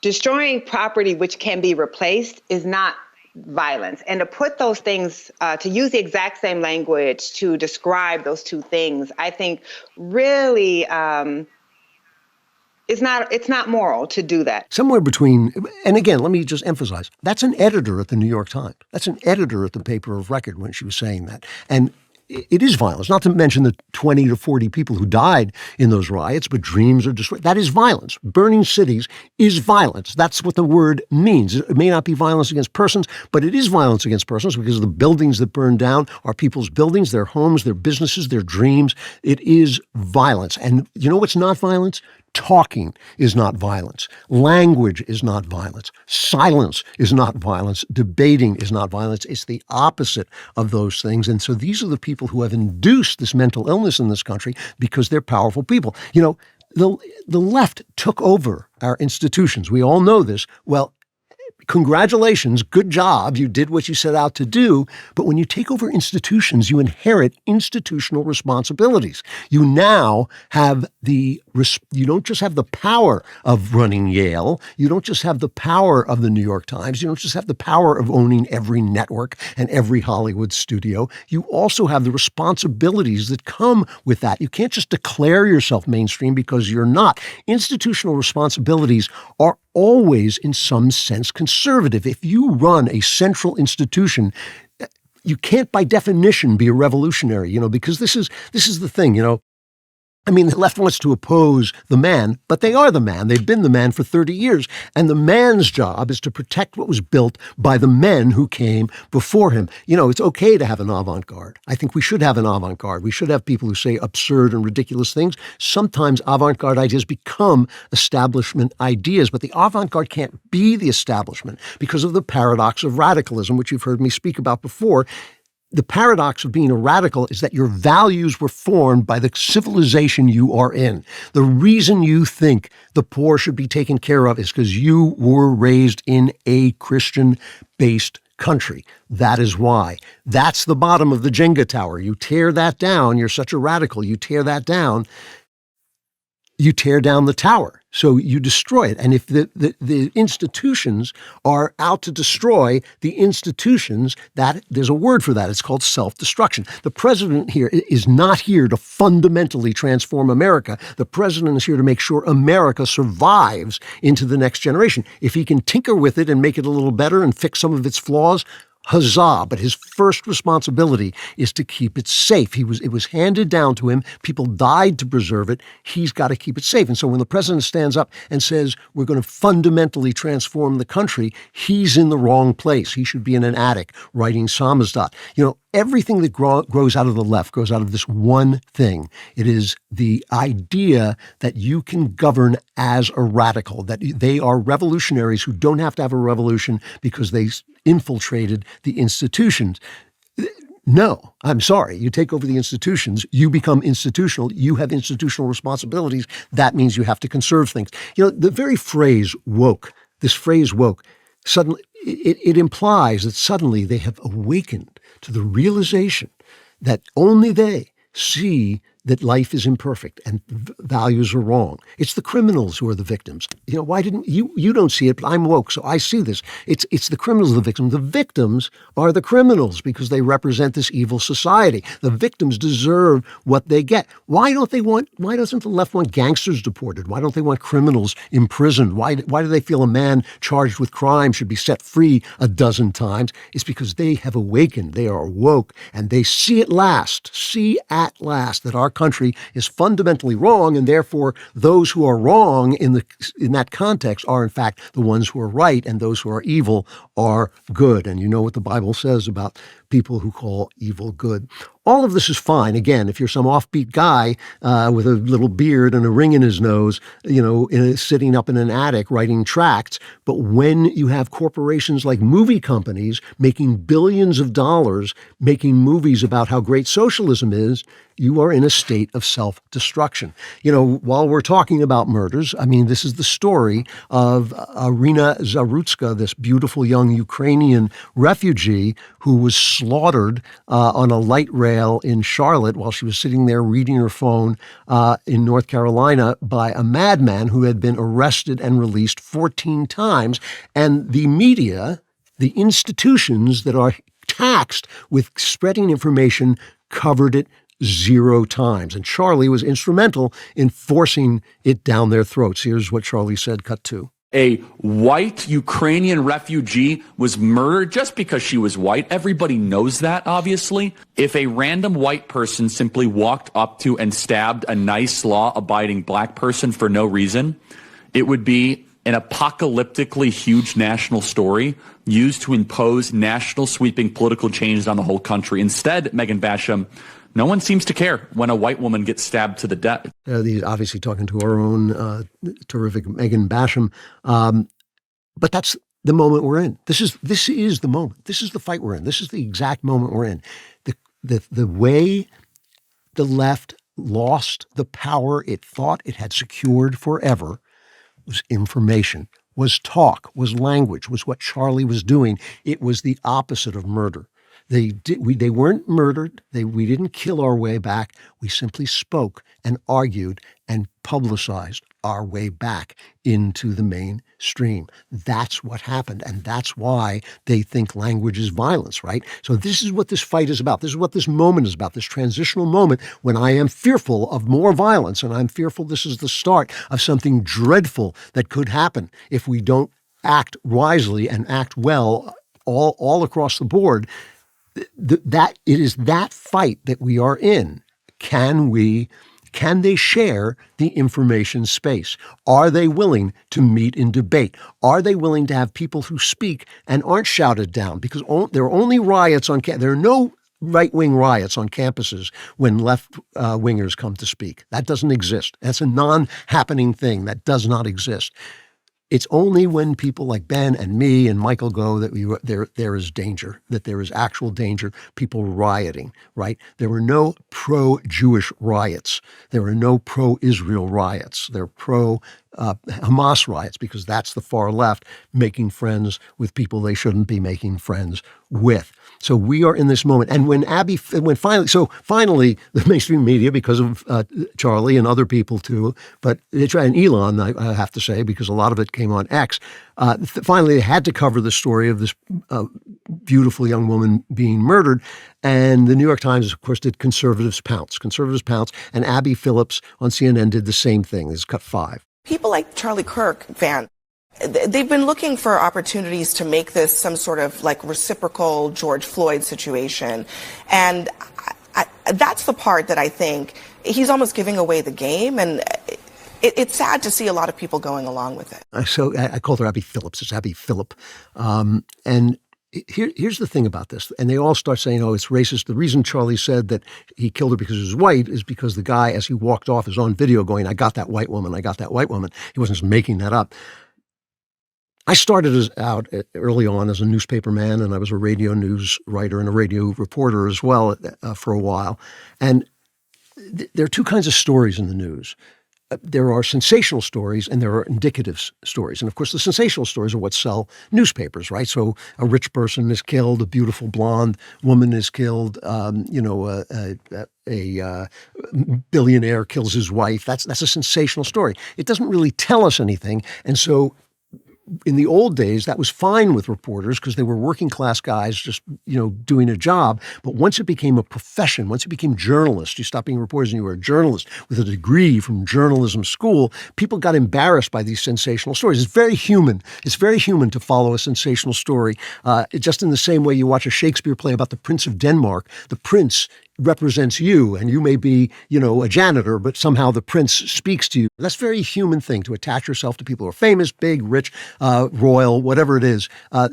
Destroying property which can be replaced is not violence. And to put those things, to use the exact same language to describe those two things, I think really it's not moral to do that. Somewhere between, and again, let me just emphasize, that's an editor at the New York Times. That's an editor at the paper of record when she was saying that. And it is violence, not to mention the 20 to 40 people who died in those riots, but dreams are destroyed. That is violence. Burning cities is violence. That's what the word means. It may not be violence against persons, but it is violence against persons because the buildings that burn down are people's buildings, their homes, their businesses, their dreams. It is violence. And you know what's not violence? Talking is not violence. Language is not violence. Silence is not violence. Debating is not violence. It's the opposite of those things. And so these are the people who have induced this mental illness in this country because they're powerful people. The left took over our institutions. We all know this. Well, congratulations, good job. You did what you set out to do. But when you take over institutions, you inherit institutional responsibilities. You now have you don't just have the power of running Yale. You don't just have the power of the New York Times. You don't just have the power of owning every network and every Hollywood studio. You also have the responsibilities that come with that. You can't just declare yourself mainstream because you're not. Institutional responsibilities are always, in some sense, conservative. If you run a central institution, you can't, by definition, be a revolutionary, because this is the thing, the left wants to oppose the man, but they are the man. They've been the man for 30 years. And the man's job is to protect what was built by the men who came before him. It's okay to have an avant-garde. I think we should have an avant-garde. We should have people who say absurd and ridiculous things. Sometimes avant-garde ideas become establishment ideas, but the avant-garde can't be the establishment because of the paradox of radicalism, which you've heard me speak about before. The paradox of being a radical is that your values were formed by the civilization you are in. The reason you think the poor should be taken care of is because you were raised in a Christian-based country. That is why. That's the bottom of the Jenga tower. You tear that down, you're such a radical. You tear that down, you tear down the tower. So you destroy it. And if the institutions are out to destroy the institutions, that there's a word for that. It's called self-destruction. The president here is not here to fundamentally transform America. The president is here to make sure America survives into the next generation. If he can tinker with it and make it a little better and fix some of its flaws, huzzah. But his first responsibility is to keep it safe. It was handed down to him. People died to preserve it. He's got to keep it safe. And so when the president stands up and says, we're going to fundamentally transform the country, he's in the wrong place. He should be in an attic writing samizdat. Everything that grows out of the left grows out of this one thing. It is the idea that you can govern as a radical, that they are revolutionaries who don't have to have a revolution because they infiltrated the institutions. No, I'm sorry. You take over the institutions, you become institutional, you have institutional responsibilities. That means you have to conserve things. The very phrase woke, this phrase woke, suddenly it implies that suddenly they have awakened to the realization that only they see that life is imperfect and values are wrong. It's the criminals who are the victims. Why didn't you don't see it, but I'm woke, so I see this. It's the criminals, the victims. The victims are the criminals because they represent this evil society. The victims deserve what they get. Why doesn't the left want gangsters deported? Why don't they want criminals imprisoned? Why do they feel a man charged with crime should be set free a dozen times? It's because they have awakened. They are woke, and they see at last that our country is fundamentally wrong, and therefore those who are wrong in that context are in fact the ones who are right, and those who are evil are good. And you know what the Bible says about people who call evil good. All of this is fine. Again, if you're some offbeat guy with a little beard and a ring in his nose, sitting up in an attic writing tracts. But when you have corporations like movie companies making billions of dollars, making movies about how great socialism is, you are in a state of self-destruction. While we're talking about murders, this is the story of Irina Zarutska, this beautiful young Ukrainian refugee who was slaughtered on a light rail in Charlotte while she was sitting there reading her phone in North Carolina by a madman who had been arrested and released 14 times. And the media, the institutions that are taxed with spreading information, covered it 0 times. And Charlie was instrumental in forcing it down their throats. Here's what Charlie said, cut 2. A white Ukrainian refugee was murdered just because she was white. Everybody knows that, obviously. If a random white person simply walked up to and stabbed a nice, law-abiding black person for no reason, it would be an apocalyptically huge national story used to impose national sweeping political changes on the whole country. Instead, Megan Basham, no one seems to care when a white woman gets stabbed to the death. He's obviously talking to our own terrific Megan Basham. But that's the moment we're in. This is the moment. This is the fight we're in. This is the exact moment we're in. The way the left lost the power it thought it had secured forever was information, was talk, was language, was what Charlie was doing. It was the opposite of murder. They weren't murdered. We didn't kill our way back. We simply spoke and argued and publicized our way back into the mainstream. That's what happened. And that's why they think language is violence, right? So this is what this fight is about. This is what this moment is about, this transitional moment when I am fearful of more violence, and I'm fearful this is the start of something dreadful that could happen if we don't act wisely and act well all across the board. That it is that fight that we are in. Can they share the information space? Are they willing to meet in debate? Are they willing to have people who speak and aren't shouted down? Because there are only riots on campus. There are no right-wing riots on campuses when left-wingers come to speak. That doesn't exist. That's a non-happening thing. That does not exist. It's only when people like Ben and me and Michael go that there is danger, that there is actual danger, people rioting, right? There were no pro-Jewish riots. There were no pro-Israel riots. There were pro-Hamas riots because that's the far left making friends with people they shouldn't be making friends with. So we are in this moment. And when finally the mainstream media, because of Charlie and other people too, but and Elon, I have to say, because a lot of it came on X, finally they had to cover the story of this beautiful young woman being murdered. And the New York Times, of course, did Conservatives Pounce. And Abby Phillips on CNN did the same thing. This is cut 5. People like Charlie Kirk, they've been looking for opportunities to make this some sort of like reciprocal George Floyd situation. And that's the part that I think he's almost giving away the game. And it's sad to see a lot of people going along with it. So I called her Abby Phillips. It's Abby Phillip. And here's the thing about this. And they all start saying, oh, it's racist. The reason Charlie said that he killed her because he was white is because the guy, as he walked off, is on video going, I got that white woman. I got that white woman. He wasn't just making that up. I started out early on as a newspaper man, and I was a radio news writer and a radio reporter as well for a while. And there are two kinds of stories in the news. there are sensational stories and there are indicative stories. And of course, the sensational stories are what sell newspapers, right? So a rich person is killed, a beautiful blonde woman is killed, a billionaire kills his wife. That's a sensational story. It doesn't really tell us anything. And so in the old days, that was fine with reporters because they were working class guys just, doing a job. But once it became a profession, once you became journalists, you stopped being reporters and you were a journalist with a degree from journalism school, people got embarrassed by these sensational stories. It's very human. It's very human to follow a sensational story. Just in the same way you watch a Shakespeare play about the Prince of Denmark, the prince represents you, and you may be, a janitor, but somehow the prince speaks to you. That's a very human thing, to attach yourself to people who are famous, big, rich, royal, whatever it is.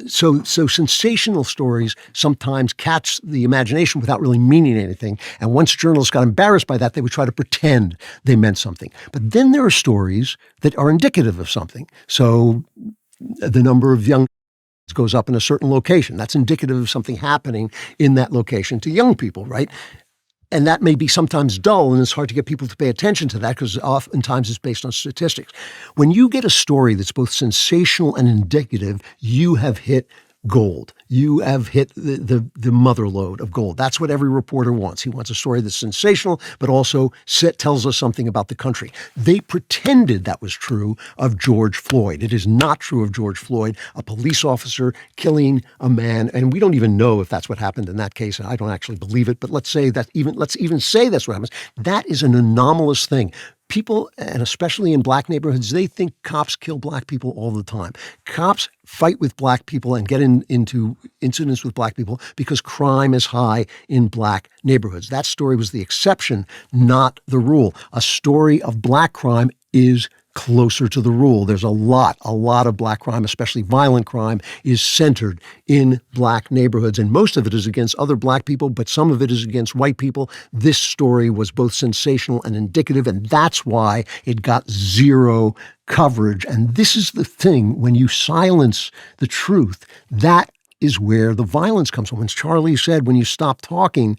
So sensational stories sometimes catch the imagination without really meaning anything. And once journalists got embarrassed by that, they would try to pretend they meant something. But then there are stories that are indicative of something. So the number of young goes up in a certain location. That's indicative of something happening in that location to young people, right? And that may be sometimes dull, and it's hard to get people to pay attention to that because oftentimes it's based on statistics. When you get a story that's both sensational and indicative, you have hit gold. You have hit the mother lode of gold. That's what every reporter wants. He wants a story that's sensational, but also tells us something about the country. They pretended that was true of George Floyd. It is not true of George Floyd, a police officer killing a man. And we don't even know if that's what happened in that case. I don't actually believe it, but let's even say that's what happens. That is an anomalous thing. People, and especially in black neighborhoods, they think cops kill black people all the time. Cops fight with black people and get into incidents with black people because crime is high in black neighborhoods. That story was the exception, not the rule. A story of black crime is closer to the rule. There's a lot of black crime, especially violent crime, is centered in black neighborhoods. And most of it is against other black people, but some of it is against white people. This story was both sensational and indicative, and that's why it got zero coverage. And this is the thing, when you silence the truth, that is where the violence comes from. When Charlie said, when you stop talking,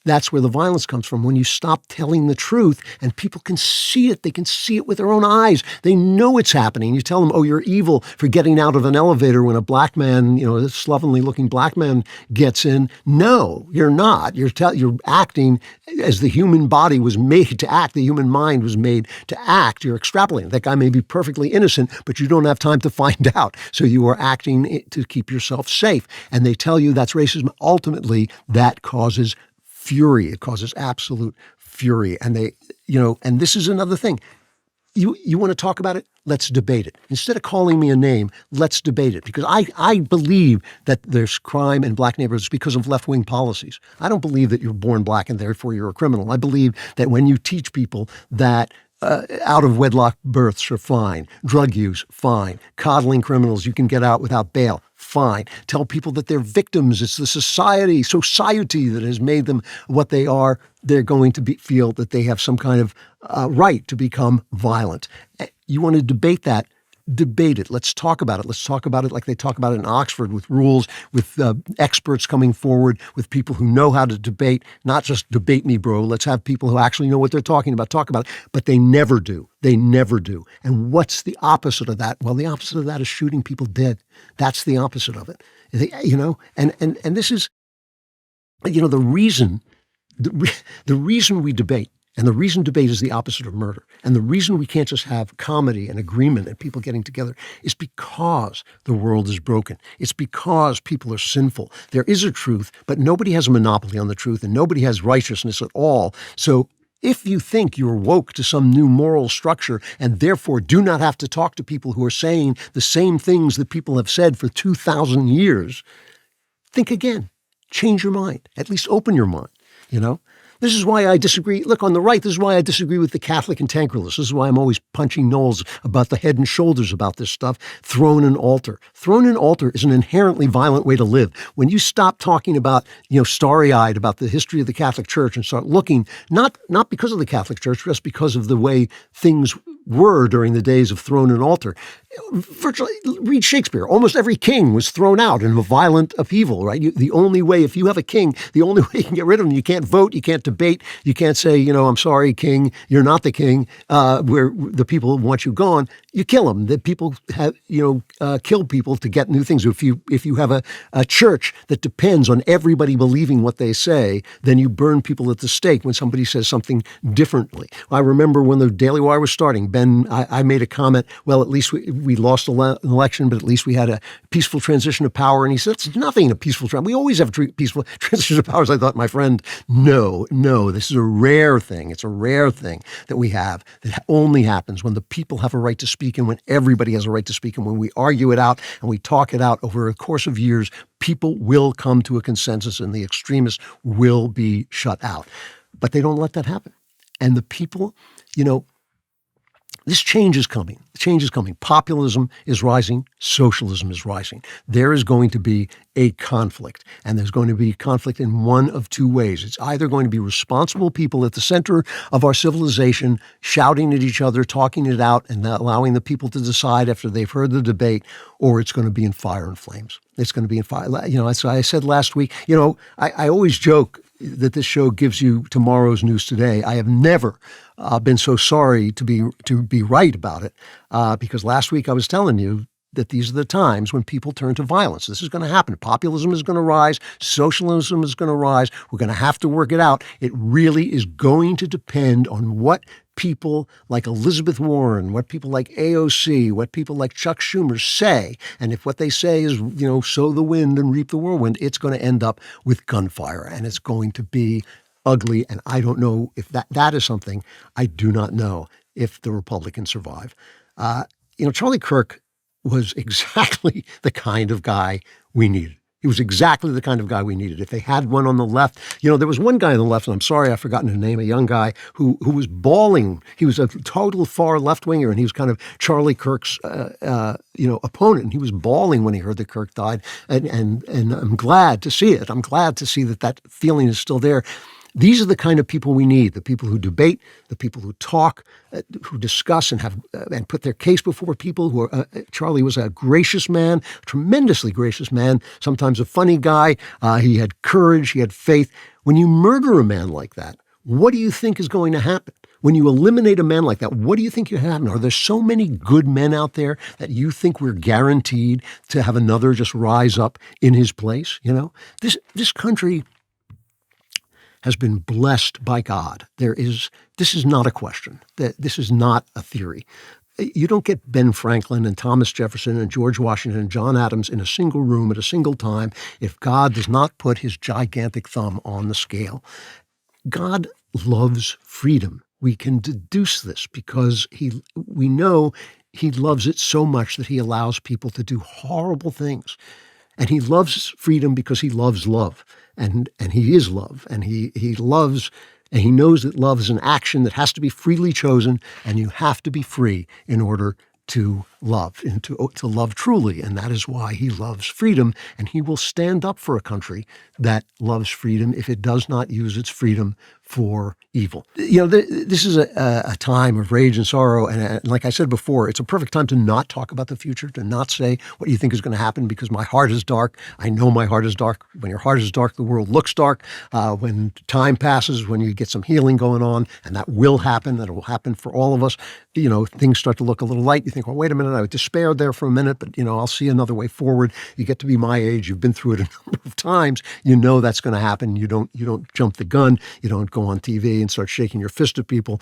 that's where the violence comes from. When you stop telling the truth and people can see it, they can see it with their own eyes. They know it's happening. You tell them, oh, you're evil for getting out of an elevator when a black man, a slovenly looking black man gets in. No, you're not. You're acting as the human body was made to act. The human mind was made to act. You're extrapolating. That guy may be perfectly innocent, but you don't have time to find out. So you are acting to keep yourself safe. And they tell you that's racism. Ultimately, that causes fury. It causes absolute fury. And and this is another thing. You want to talk about it? Let's debate it. Instead of calling me a name, let's debate it. Because I believe that there's crime in black neighborhoods because of left-wing policies. I don't believe that you're born black and therefore you're a criminal. I believe that when you teach people that out-of-wedlock births are fine, drug use, fine, coddling criminals, you can get out without bail, fine. Tell people that they're victims. It's the society that has made them what they are. They're going to feel that they have some kind of right to become violent. You want to debate that? Debate it. Let's talk about it. Let's talk about it like they talk about it in Oxford, with rules, with experts coming forward, with people who know how to debate, not just debate me, bro. Let's have people who actually know what they're talking about talk about it. But they never do. They never do. And what's the opposite of that? Well, the opposite of that is shooting people dead. That's the opposite of it. And this is, the reason we debate. And the reason debate is the opposite of murder. And the reason we can't just have comedy and agreement and people getting together is because the world is broken. It's because people are sinful. There is a truth, but nobody has a monopoly on the truth and nobody has righteousness at all. So if you think you're woke to some new moral structure and therefore do not have to talk to people who are saying the same things that people have said for 2,000 years, think again. Change your mind. At least open your mind, This is why I disagree. Look, on the right, this is why I disagree with the Catholic integralists. This is why I'm always punching Knowles about the head and shoulders about this stuff. Throne and altar. Throne and altar is an inherently violent way to live. When you stop talking about, starry-eyed about the history of the Catholic Church and start looking, not because of the Catholic Church, just because of the way things were during the days of throne and altar. Virtually, read Shakespeare. Almost every king was thrown out in a violent upheaval, right? The only way, if you have a king, the only way you can get rid of him, you can't vote, you can't debate, you can't say, I'm sorry, king, you're not the king, where the people want you gone. You kill them. The people have, kill people to get new things. If you have a church that depends on everybody believing what they say, then you burn people at the stake when somebody says something differently. I remember when the Daily Wire was starting, I made a comment, well, at least we lost an election, but at least we had a peaceful transition of power. And he said, it's nothing a peaceful transition. We always have peaceful transition of powers. I thought, my friend, no, this is a rare thing. It's a rare thing that we have that only happens when the people have a right to speak and when everybody has a right to speak. And when we argue it out and we talk it out over a course of years, people will come to a consensus and the extremists will be shut out. But they don't let that happen. And the people, this change is coming. Change is coming. Populism is rising. Socialism is rising. There is going to be a conflict, and there's going to be conflict in one of two ways. It's either going to be responsible people at the center of our civilization shouting at each other, talking it out, and allowing the people to decide after they've heard the debate, or it's going to be in fire and flames. It's going to be in fire. As I said last week, I always joke that this show gives you tomorrow's news today. I have never been so sorry to be right about it, because last week I was telling you that these are the times when people turn to violence. This is going to happen. Populism is going to rise. Socialism is going to rise. We're going to have to work it out. It really is going to depend on what people like Elizabeth Warren, what people like AOC, what people like Chuck Schumer say. And if what they say is, sow the wind and reap the whirlwind, it's going to end up with gunfire, and it's going to be ugly. And I don't know if that is something I do not know if the Republicans survive. Charlie Kirk was exactly the kind of guy we needed. He was exactly the kind of guy we needed. If they had one on the left, there was one guy on the left, and I'm sorry I've forgotten his name, a young guy who was bawling. He was a total far left-winger, and he was kind of Charlie Kirk's, opponent. And he was bawling when he heard that Kirk died. And I'm glad to see it. I'm glad to see that feeling is still there. These are the kind of people we need, the people who debate, the people who talk, who discuss and have and put their case before people who are, Charlie was a gracious man, tremendously gracious man, sometimes a funny guy. He had courage, he had faith. When you murder a man like that, what do you think is going to happen? When you eliminate a man like that, what do you think will happen? Are there so many good men out there that you think we're guaranteed to have another just rise up in his place? This country has been blessed by God. This is not a question. This is not a theory. You don't get Ben Franklin and Thomas Jefferson and George Washington and John Adams in a single room at a single time if God does not put his gigantic thumb on the scale. God loves freedom. We can deduce this because we know he loves it so much that he allows people to do horrible things. And he loves freedom because he loves love. And he is love. And he loves, and he knows that love is an action that has to be freely chosen, and you have to be free in order to love, and to love truly. And that is why he loves freedom, and he will stand up for a country that loves freedom if it does not use its freedom for evil. This is a time of rage and sorrow, and like I said before, it's a perfect time to not talk about the future, to not say what you think is going to happen, because my heart is dark. I know my heart is dark. When your heart is dark, the world looks dark. When time passes, when you get some healing going on, and that will happen, that it will happen for all of us, things start to look a little light. You think, well, wait a minute, I despaired there for a minute, but I'll see another way forward. You get to be my age, you've been through it a number of times, that's going to happen. You don't jump the gun, you don't go on TV and start shaking your fist at people.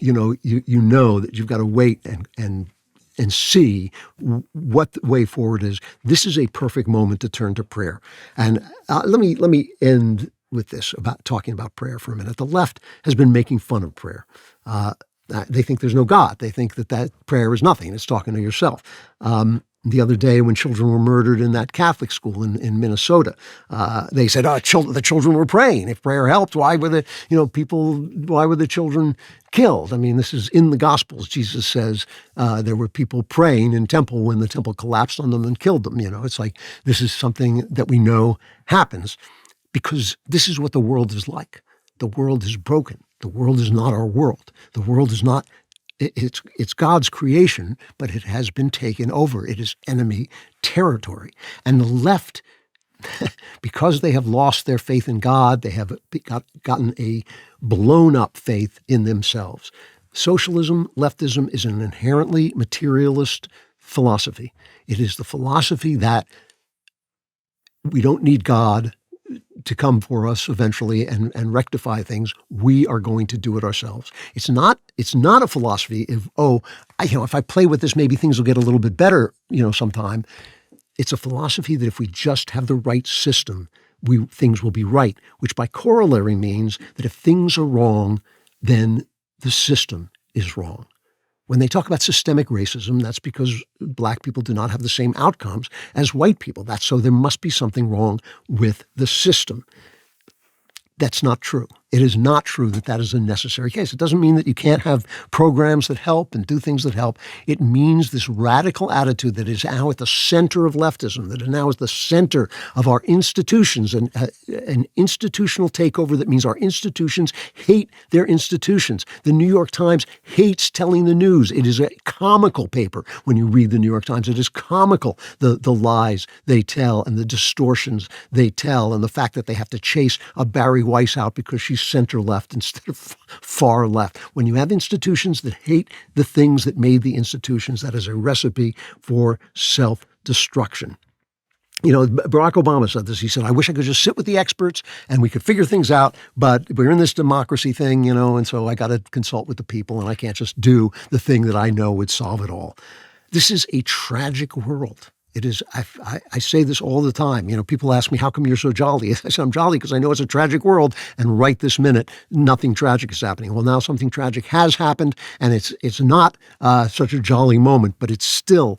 You know that you've got to wait and see what the way forward is. This is a perfect moment to turn to prayer. And let me end with this, about talking about prayer for a minute. The left has been making fun of prayer. They think there's no God. They think that prayer is nothing. It's talking to yourself. The other day when children were murdered in that Catholic school in Minnesota, they said, the children were praying. If prayer helped, why were the children killed? I mean, this is in the Gospels. Jesus says there were people praying in temple when the temple collapsed on them and killed them. It's like, this is something that we know happens because this is what the world is like. The world is broken. The world is not our world. The world is not it's God's creation, but it has been taken over. It is enemy territory. And the left, because they have lost their faith in God, they have gotten a blown up faith in themselves. Socialism, leftism is an inherently materialist philosophy. It is the philosophy that we don't need God to come for us eventually and rectify things. We are going to do it ourselves. It's not a philosophy of, if I play with this, maybe things will get a little bit better, sometime. It's a philosophy that if we just have the right system, things will be right, which by corollary means that if things are wrong, then the system is wrong. When they talk about systemic racism, that's because black people do not have the same outcomes as white people. So there must be something wrong with the system. That's not true. It is not true that is a necessary case. It doesn't mean that you can't have programs that help and do things that help. It means this radical attitude that is now at the center of leftism, that is now at the center of our institutions, and an institutional takeover that means our institutions hate their institutions. The New York Times hates telling the news. It is a comical paper when you read the New York Times. It is comical, the lies they tell and the distortions they tell, and the fact that they have to chase a Barry Weiss out because she's center left instead of far left. When you have institutions that hate the things that made the institutions, that is a recipe for self-destruction. Barack Obama said this. He said, I wish I could just sit with the experts and we could figure things out, but we're in this democracy thing, and so I got to consult with the people and I can't just do the thing that I know would solve it all. This is a tragic world. It is. I say this all the time. People ask me, how come you're so jolly? I said, I'm jolly because I know it's a tragic world. And right this minute, nothing tragic is happening. Well, now something tragic has happened, and it's not such a jolly moment, but it's still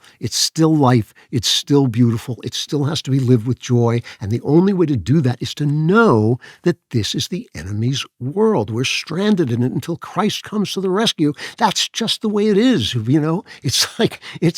life. It's still beautiful. It still has to be lived with joy. And the only way to do that is to know that this is the enemy's world. We're stranded in it until Christ comes to the rescue. That's just the way it is. It's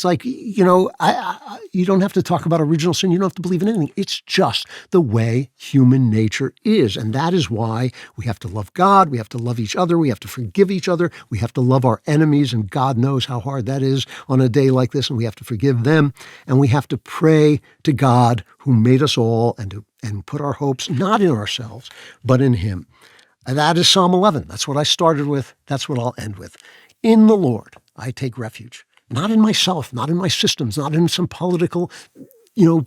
like you don't have to talk about original sin. You don't have to believe in anything. It's just the way human nature is. And that is why we have to love God. We have to love each other. We have to forgive each other. We have to love our enemies. And God knows how hard that is on a day like this. And we have to forgive them. And we have to pray to God who made us all and put our hopes not in ourselves, but in him. And that is Psalm 11. That's what I started with. That's what I'll end with. In the Lord, I take refuge. Not in myself, not in my systems, not in some political,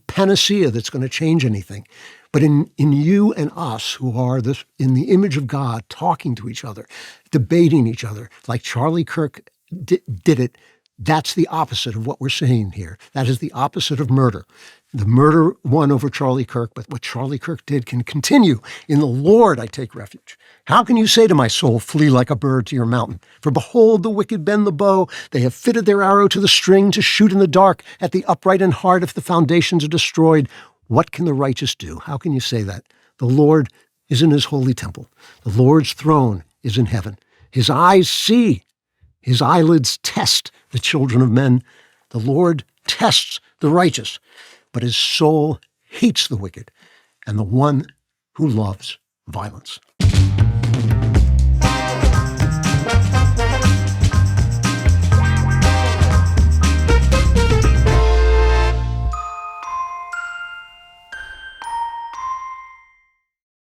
panacea that's going to change anything, but in you and us who are in the image of God, talking to each other, debating each other, like Charlie Kirk did it. That's the opposite of what we're saying here. That is the opposite of murder. The murder won over Charlie Kirk, but what Charlie Kirk did can continue. In the Lord I take refuge. How can you say to my soul, flee like a bird to your mountain? For behold, the wicked bend the bow. They have fitted their arrow to the string to shoot in the dark at the upright in heart if the foundations are destroyed. What can the righteous do? How can you say that? The Lord is in his holy temple. The Lord's throne is in heaven. His eyes see. His eyelids test the children of men. The Lord tests the righteous, but his soul hates the wicked and the one who loves violence.